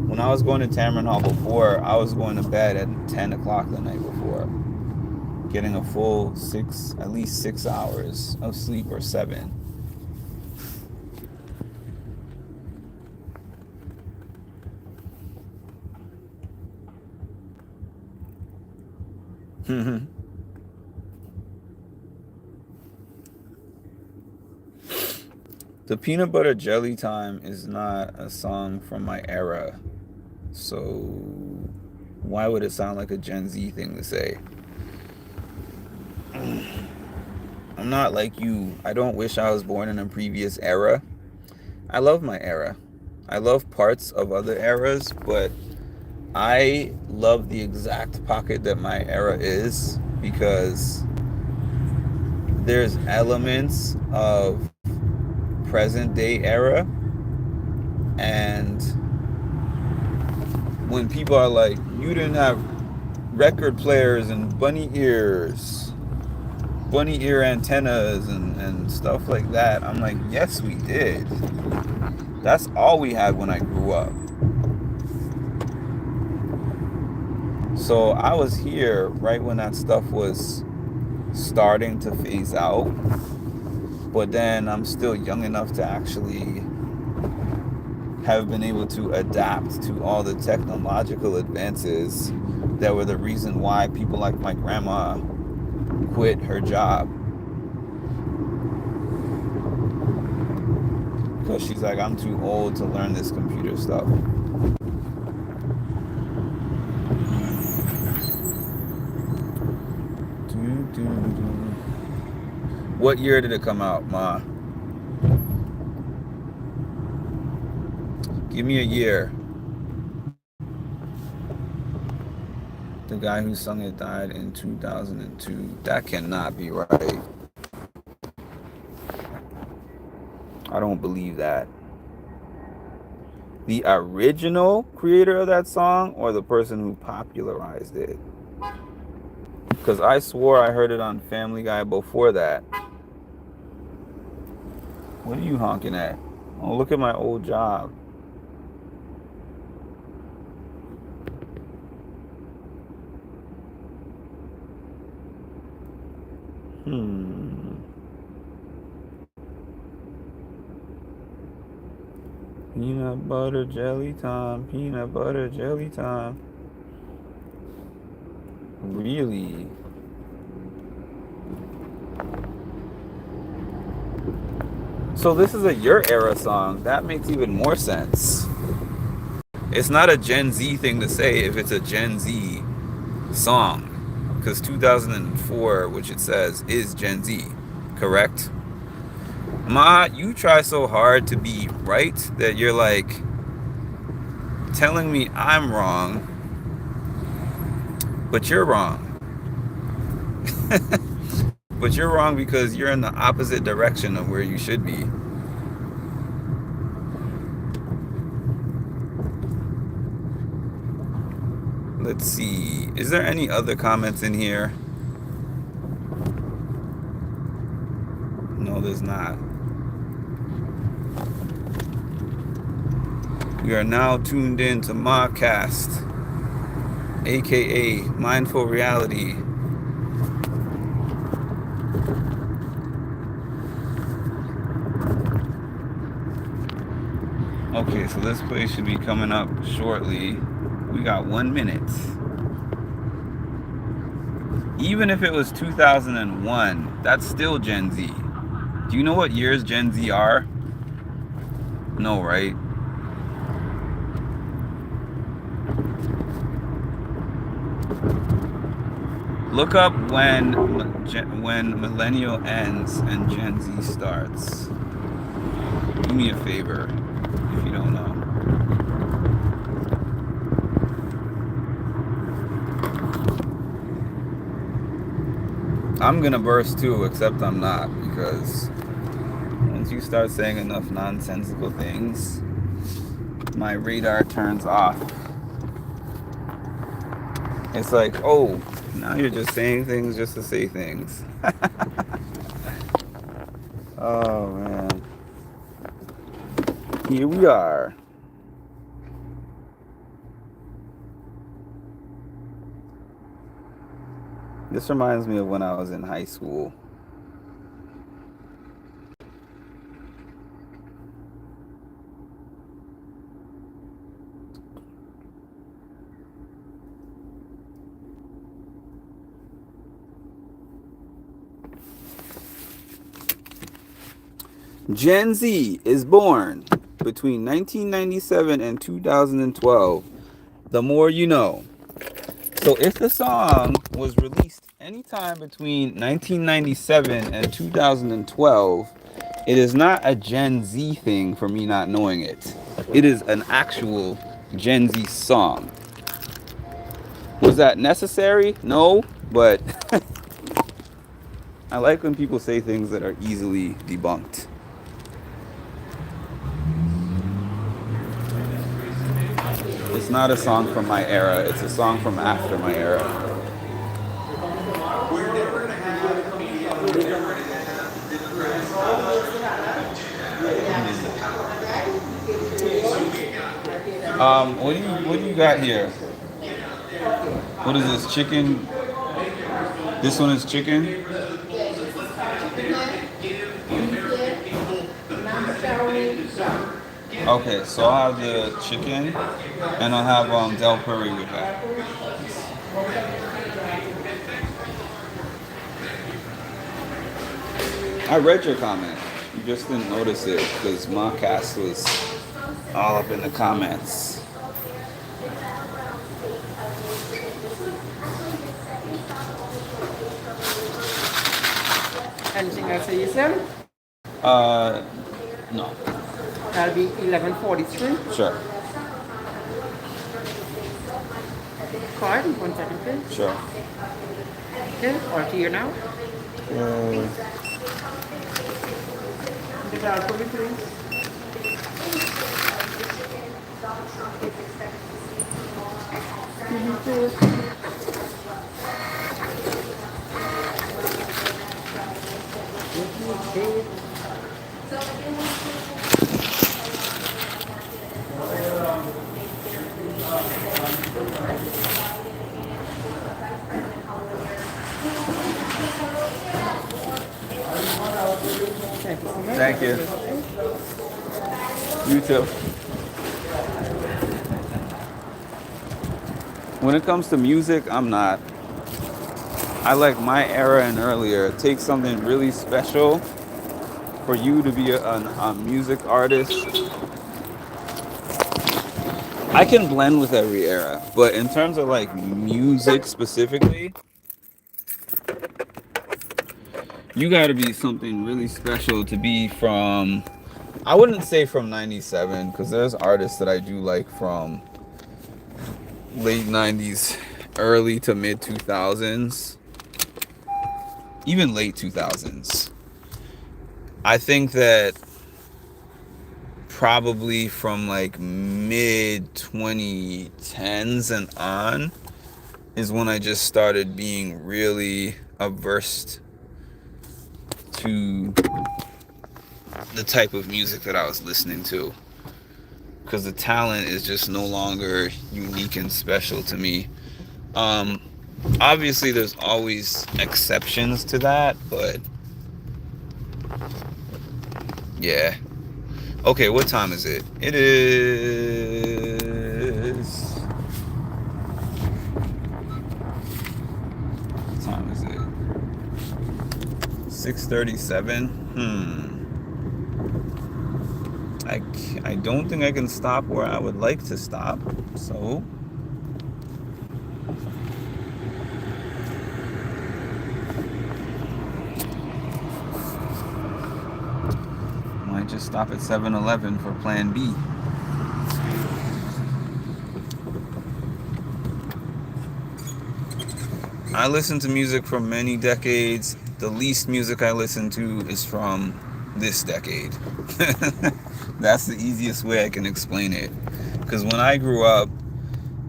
When I was going to Tamron Hall before, I was going to bed at 10 o'clock the night before, getting a full at least 6 hours of sleep, or 7. The peanut butter jelly time is not a song from my era, so why would it sound like a Gen Z thing to say? I I'm not like you. I don't wish I was born in a previous era. I love my era. I love parts of other eras, but I love the exact pocket that my era is because there's elements of present day era, and when people are like, you didn't have record players and bunny ear antennas and stuff like that, I'm like, yes we did. That's all we had when I grew up. So I was here right when that stuff was starting to phase out, but then I'm still young enough to actually have been able to adapt to all the technological advances that were the reason why people like my grandma quit her job. Because she's like, I'm too old to learn this computer stuff. What year did it come out, Ma? Give me a year. The guy who sung it died in 2002. That cannot be right. I don't believe that. The original creator of that song or the person who popularized it? Because I swore I heard it on Family Guy before that. What are you honking at? Oh, look at my old job. Peanut butter jelly time. Peanut butter jelly time. Really? So this is a your era song. That makes even more sense. It's not a Gen Z thing to say if it's a Gen Z song. Because 2004, which it says, is Gen Z. Correct? Ma, you try so hard to be right that you're like telling me I'm wrong, but you're wrong. But you're wrong because you're in the opposite direction of where you should be. Let's see. Is there any other comments in here? No, there's not. We are now tuned in to Modcast, aka Mindful Reality. Okay, so this place should be coming up shortly. We got 1 minute. Even if it was 2001, that's still Gen Z. Do you know what years Gen Z are? No, right? Look up when millennial ends and Gen Z starts. Do me a favor if you don't know. I'm gonna burst too, except I'm not, because once you start saying enough nonsensical things, my radar turns off. It's like, oh, now you're just saying things just to say things. Oh man. Here we are. This reminds me of when I was in high school. Gen Z is born between 1997 and 2012. The more you know. So if the song was released anytime between 1997 and 2012, it is not a Gen Z thing for me not knowing it. It is an actual Gen Z song. Was that necessary? No, but I like when people say things that are easily debunked. It's not a song from my era, it's a song from after my era. What do you got here? What is this? Chicken? This one is chicken? Okay, so I'll have the chicken and I'll have Del Curry with that. I read your comment. You just didn't notice it because my cast was all up in the comments. Anything else for you, sir? Uh, no. That'll be 11:43. Sure. Card, 1 second, please. Sure. Okay, or to you now. Uh, The card for me, please. Thank you so much. Thank you. You too. When it comes to music, I'm not. I like my era and earlier. It takes something really special for you to be a music artist. I can blend with every era, but in terms of like music specifically, you got to be something really special to be from. I wouldn't say from 97 because there's artists that I do like from late 90s, early to mid 2000s, even late 2000s. I think that probably from like mid 2010s and on is when I just started being really averse to the type of music that I was listening to, because the talent is just no longer unique and special to me. Obviously there's always exceptions to that, but yeah. Okay, what time is it? It is... What time is it? 6:37. I don't think I can stop where I would like to stop, so might just stop at 7-Eleven for plan B. I listen to music from many decades. The least music I listen to is from this decade. That's the easiest way I can explain it. Because when I grew up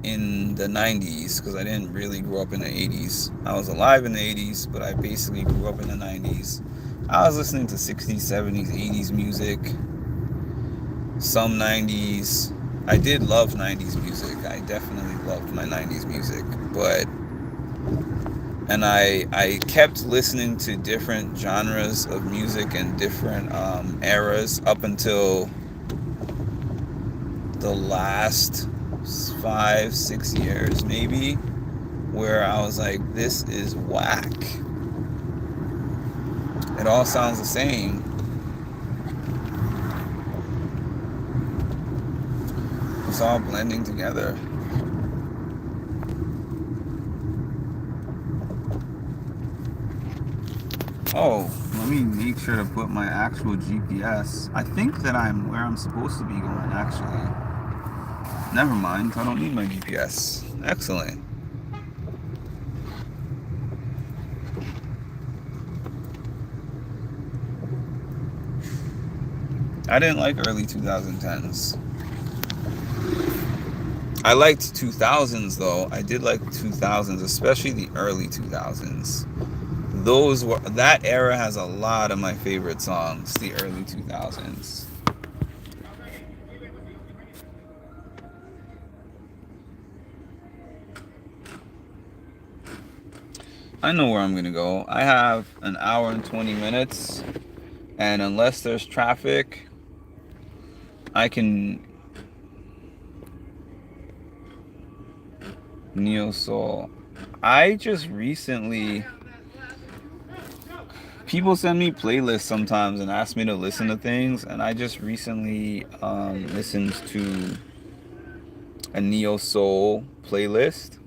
in the 90s, because I didn't really grow up in the 80s. I was alive in the 80s, but I basically grew up in the 90s. I was listening to 60s, 70s, 80s music, some 90s. I did love 90s music. I definitely loved my 90s music, and I kept listening to different genres of music and different eras up until the last 5-6 years maybe, where I was like, this is whack. It all sounds the same. It's all blending together. Oh, let me make sure to put my actual GPS. I think that I'm where I'm supposed to be going, actually. Never mind, I don't need my GPS. Excellent. I didn't like early 2010s. I liked 2000s though. I did like 2000s, especially the early 2000s. That era has a lot of my favorite songs, the early 2000s. I know where I'm going to go. I have an hour and 20 minutes, and unless there's traffic, I can neo soul. I just recently people send me playlists sometimes and ask me to listen to things, and I just recently listened to a neo soul playlist.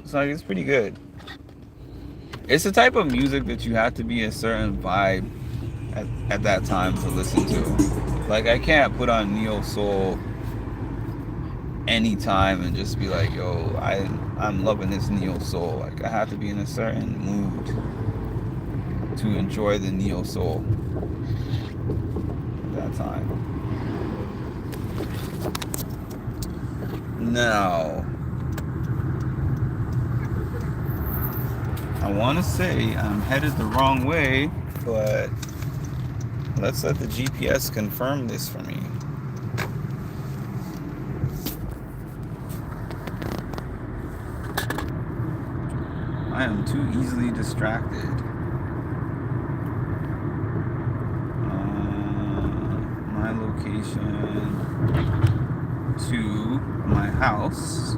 It's like it's pretty good. It's the type of music that you have to be a certain vibe at that time to listen to. Like I can't put on neo soul anytime and just be like, yo, I'm loving this neo soul. Like I have to be in a certain mood to enjoy the neo soul at that time. Now, I want to say I'm headed the wrong way, but let's let the GPS confirm this for me. I am too easily distracted. My location to my house.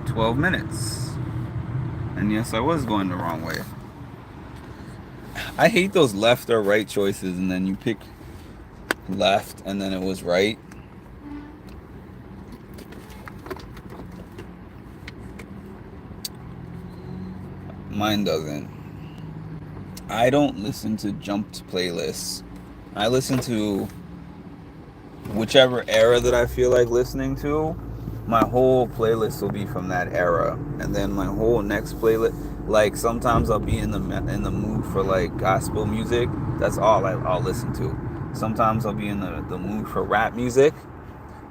$12. And yes, I was going the wrong way. I hate those left or right choices and then you pick left and then it was right. Mine doesn't. I don't listen to jumped playlists. I listen to whichever era that I feel like listening to. My whole playlist will be from that era, and then my whole next playlist. Like sometimes I'll be in the mood for like gospel music. That's all I'll listen to. Sometimes I'll be in the mood for rap music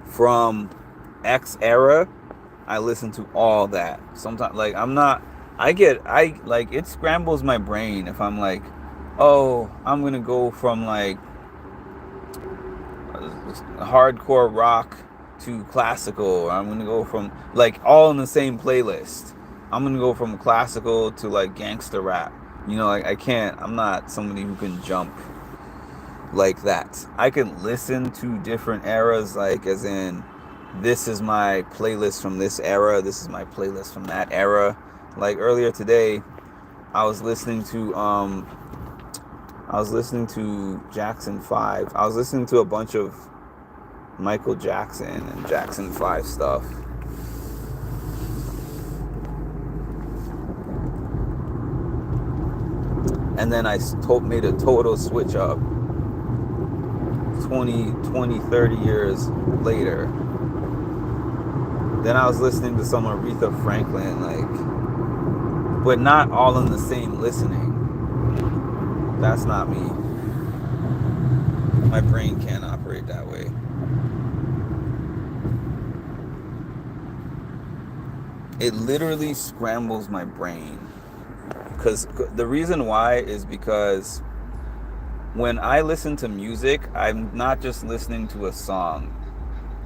from X era. I listen to all that. Sometimes like I like it scrambles my brain if I'm like, oh, I'm gonna go from like hardcore rock to classical, or I'm gonna go from like all in the same playlist. I'm gonna go from classical to like gangster rap. You know, like I'm not somebody who can jump like that. I can listen to different eras, like as in this is my playlist from this era, this is my playlist from that era. Like earlier today, I was listening to Jackson 5. I was listening to a bunch of Michael Jackson and Jackson 5 stuff. And then I made a total switch up 30 years later. Then I was listening to some Aretha Franklin, like, but not all in the same listening. That's not me. My brain can't operate that way. It literally scrambles my brain. Because the reason why is because when I listen to music, I'm not just listening to a song.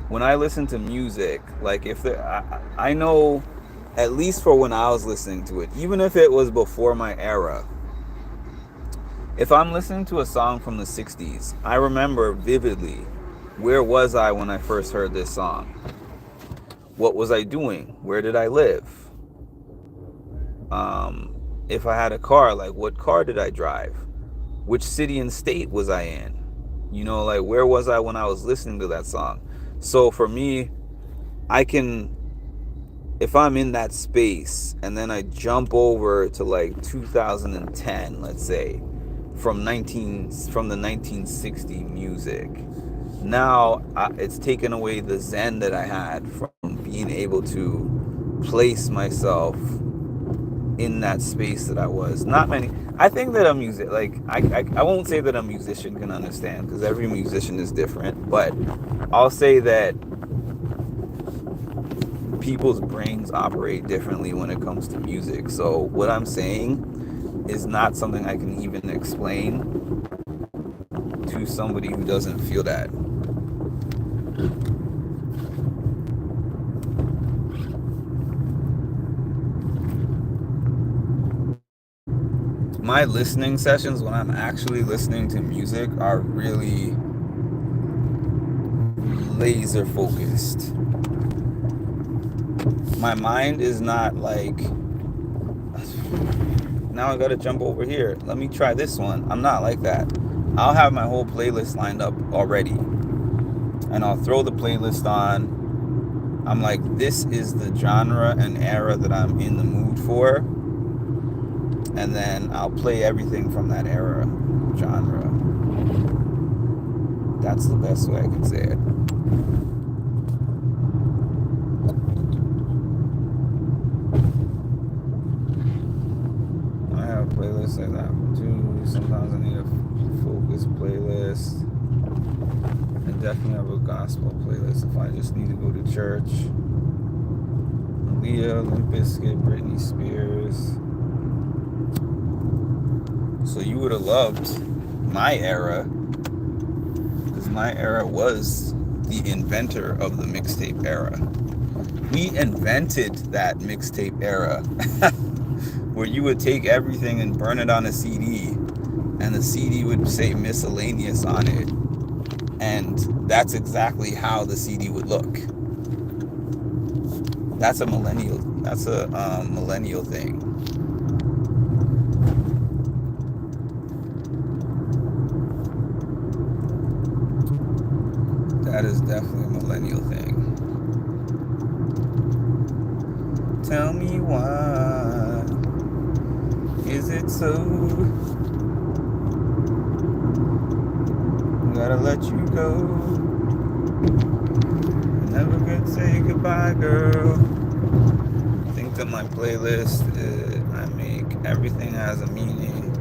When I listen to music, like I know, at least for when I was listening to it, even if it was before my era, if I'm listening to a song from the 60s, I remember vividly, where was I when I first heard this song? What was I doing? Where did I live? if I had a car, like what car did I drive? Which city and state was I in? You know, like where was I when I was listening to that song? So for me, I can, if I'm in that space and then I jump over to like 2010, let's say, from the 1960 music, now it's taken away the zen that I had from being able to place myself in that space that I was. Not many. I think that a music, like I won't say that a musician can understand because every musician is different, but I'll say that people's brains operate differently when it comes to music. So what I'm saying is not something I can even explain to somebody who doesn't feel that. My listening sessions when I'm actually listening to music are really laser focused. My mind is not like, now I gotta jump over here. Let me try this one. I'm not like that. I'll have my whole playlist lined up already. And I'll throw the playlist on. I'm like, this is the genre and era that I'm in the mood for. And then I'll play everything from that era, genre. That's the best way I can say it. I have playlists like that too. Sometimes I need a focus playlist. I definitely have a gospel playlist if I just need to go to church. Leah, Limp Bizkit, Britney Spears. So you would have loved my era, because my era was the inventor of the mixtape era. We invented that mixtape era where you would take everything and burn it on a CD, and the CD would say miscellaneous on it, and that's exactly how the CD would look. That's a millennial thing. That is definitely a millennial thing. Tell me why is it so? Gotta let you go. Never could say goodbye, girl. I think that my playlist, I make everything has a meaning.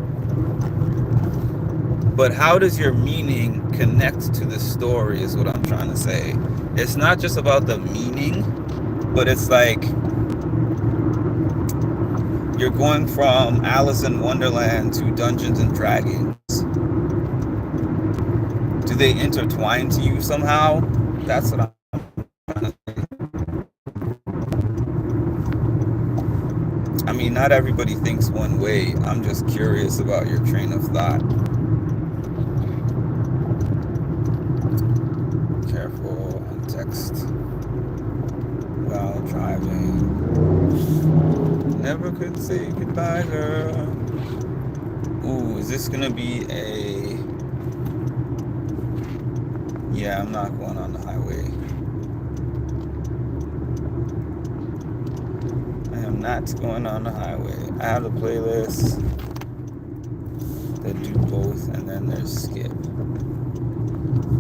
But how does your meaning connect to the story is what I'm trying to say. It's not just about the meaning, but it's like you're going from Alice in Wonderland to Dungeons and Dragons. Do they intertwine to you somehow? That's what I'm trying to say. I mean, not everybody thinks one way. I'm just curious about your train of thought. Careful on text while driving. Never could say goodbye, girl. Ooh, is this gonna be a... Yeah, I'm not going on the highway. I am not going on the highway. I have a playlist that do both, and then there's skip.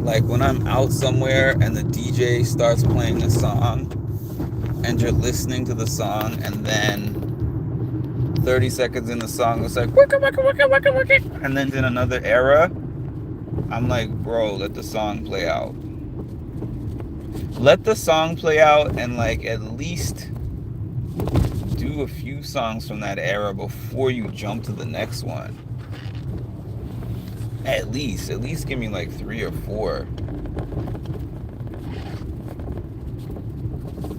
Like when I'm out somewhere and the DJ starts playing a song and you're listening to the song, and then 30 seconds in the song it's like wicka, wicka, wicka, wicka, wicka. And then in another era, I'm like, bro, let the song play out. Let the song play out and like at least do a few songs from that era before you jump to the next one. At least give me like 3 or 4.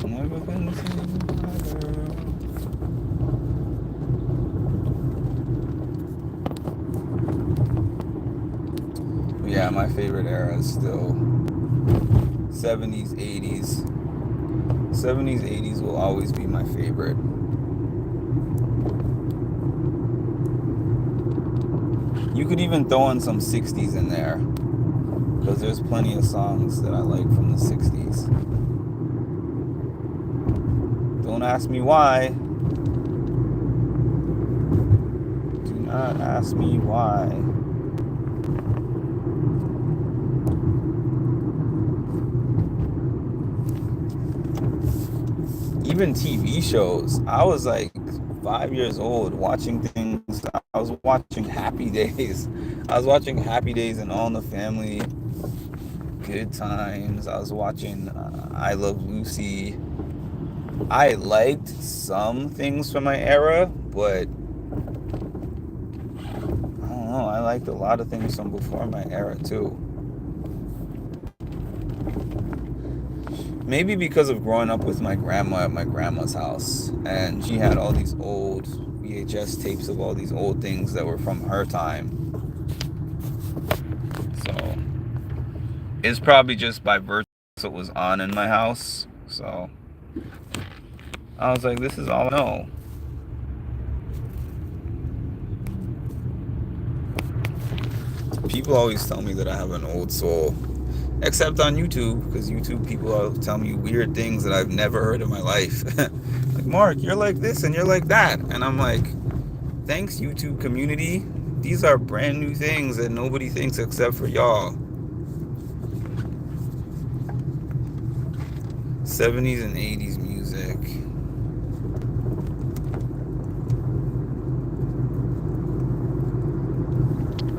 Never gonna see you, girl. Yeah, my favorite era is still 70s, 80s. 70s, 80s will always be my favorite. You could even throw in some 60s in there, because there's plenty of songs that I like from the 60s. Don't ask me why. Do not ask me why. Even TV shows. I was like 5 years old watching things. I was watching Happy Days. I was watching Happy Days and All in the Family. Good Times. I was watching I Love Lucy. I liked some things from my era, but I don't know. I liked a lot of things from before my era too. Maybe because of growing up with my grandma at my grandma's house, and she had all these old VHS tapes of all these old things that were from her time. So it's probably just by virtue of what was on in my house. So I was like, this is all I know. People always tell me that I have an old soul, except on YouTube, because YouTube people tell me weird things that I've never heard in my life. Like, Mark, you're like this and you're like that. And I'm like, thanks, YouTube community. These are brand new things that nobody thinks except for y'all. 70s and 80s music.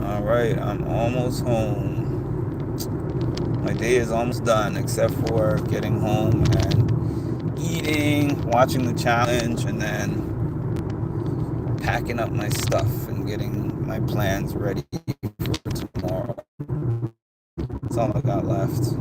Alright, I'm almost home. My day is almost done, except for getting home and eating, watching the challenge, and then packing up my stuff and getting my plans ready for tomorrow. That's all I got left.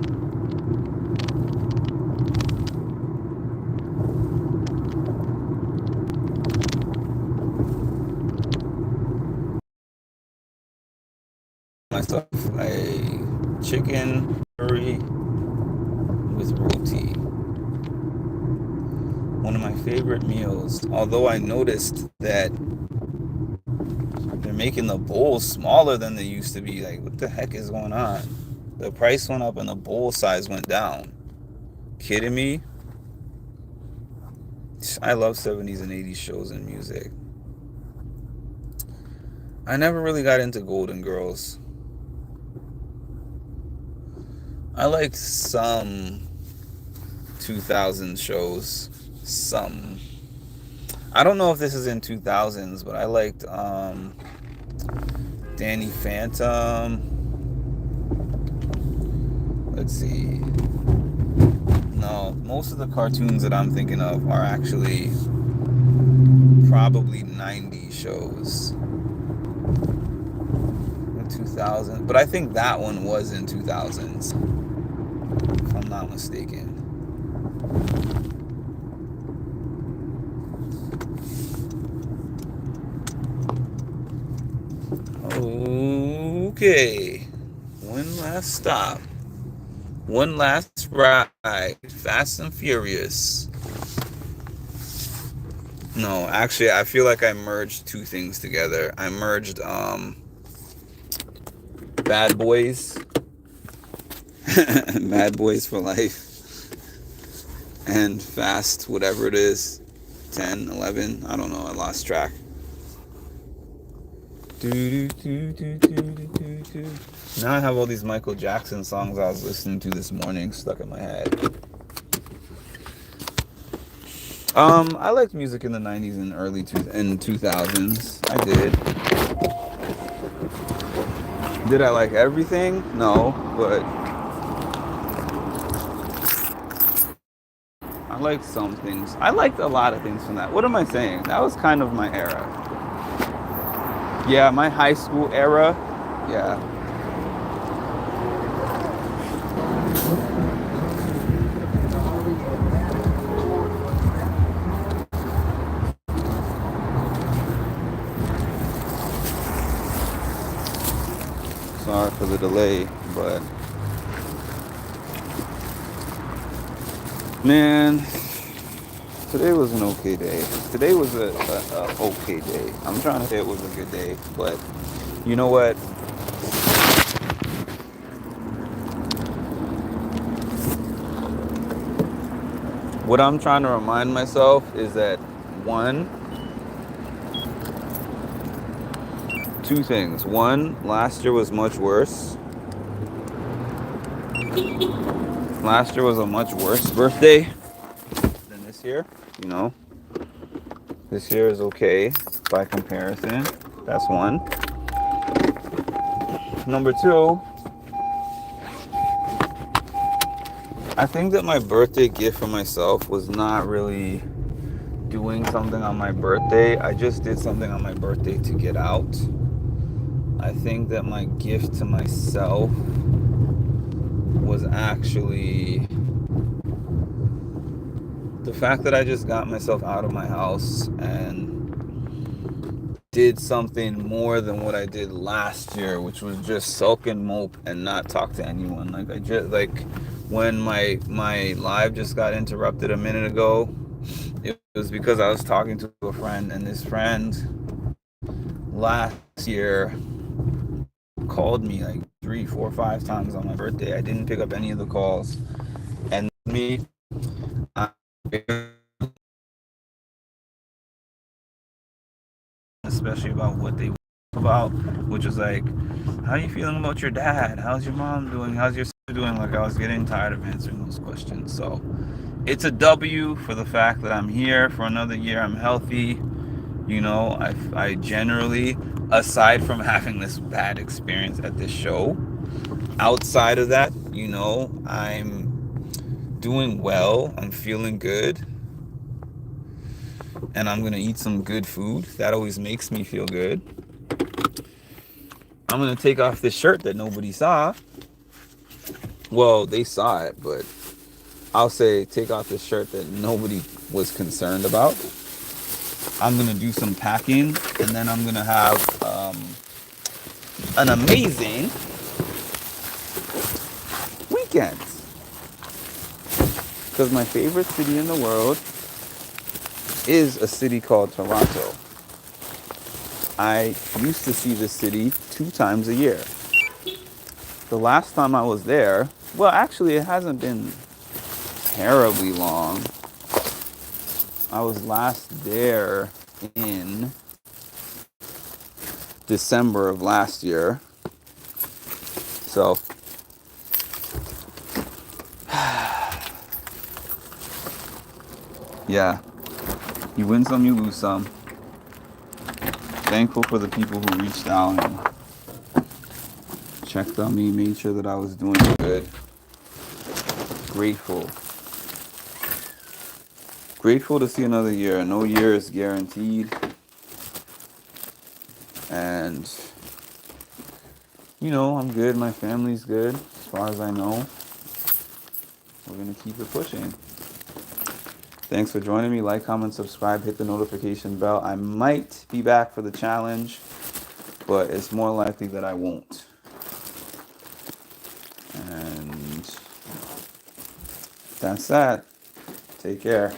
Myself a chicken curry with roti. One of my favorite meals. Although I noticed that they're making the bowls smaller than they used to be. Like, what the heck is going on? The price went up and the bowl size went down. Kidding me? I love 70s and 80s shows and music. I never really got into Golden Girls. I liked some 2000 shows. Some. I don't know if this is in 2000s, but I liked Danny Phantom. Let's see. No, most of the cartoons that I'm thinking of are actually probably 90s shows. 2000, but I think that one was in 2000s, if I'm not mistaken. Okay, one last stop, one last ride, Fast and Furious. No, actually, I feel like I merged two things together. I merged Bad Boys, Bad Boys for Life, and Fast, whatever it is, 10, 11, I don't know, I lost track. Now I have all these Michael Jackson songs I was listening to this morning stuck in my head. I liked music in the 90s and early 2000s. I did. Did I like everything? No, but I liked some things. I liked a lot of things from that. What am I saying? That was kind of my era. Yeah, my high school era. Yeah. Sorry for the delay, but man, today was an okay day. Today was a okay day. I'm trying to say it was a good day, but You know what? What I'm trying to remind myself is that one, two things. One, last year was much worse. Last year was a much worse birthday than this year. You know, this year is okay by comparison. That's one. Number two, I think that my birthday gift for myself was not really doing something on my birthday. I just did something on my birthday to get out. I think that my gift to myself was actually the fact that I just got myself out of my house and did something more than what I did last year, which was just sulk and mope and not talk to anyone. Like I just like when my live just got interrupted a minute ago, it was because I was talking to a friend, and this friend last year called me like 3, 4, 5 times on my birthday. I didn't pick up any of the calls, and me, I, especially about what they about, which was like, how are you feeling about your dad? How's your mom doing? How's your sister doing? Like I was getting tired of answering those questions. So it's a W for the fact that I'm here for another year. I'm healthy. You know, I generally, aside from having this bad experience at this show, outside of that, you know, I'm doing well. I'm feeling good. And I'm going to eat some good food. That always makes me feel good. I'm going to take off this shirt that nobody saw. Well, they saw it, but I'll say take off this shirt that nobody was concerned about. I'm going to do some packing, and then I'm going to have an amazing weekend. Because my favorite city in the world is a city called Toronto. I used to see this city 2 times a year. The last time I was there, well, actually, it hasn't been terribly long. I was last there in December of last year. So, yeah, you win some, you lose some. Thankful for the people who reached out and checked on me, made sure that I was doing good. Grateful. Grateful to see another year. No year is guaranteed. And, you know, I'm good. My family's good, as far as I know. We're going to keep it pushing. Thanks for joining me. Like, comment, subscribe, hit the notification bell. I might be back for the challenge, but it's more likely that I won't. And that's that. Take care.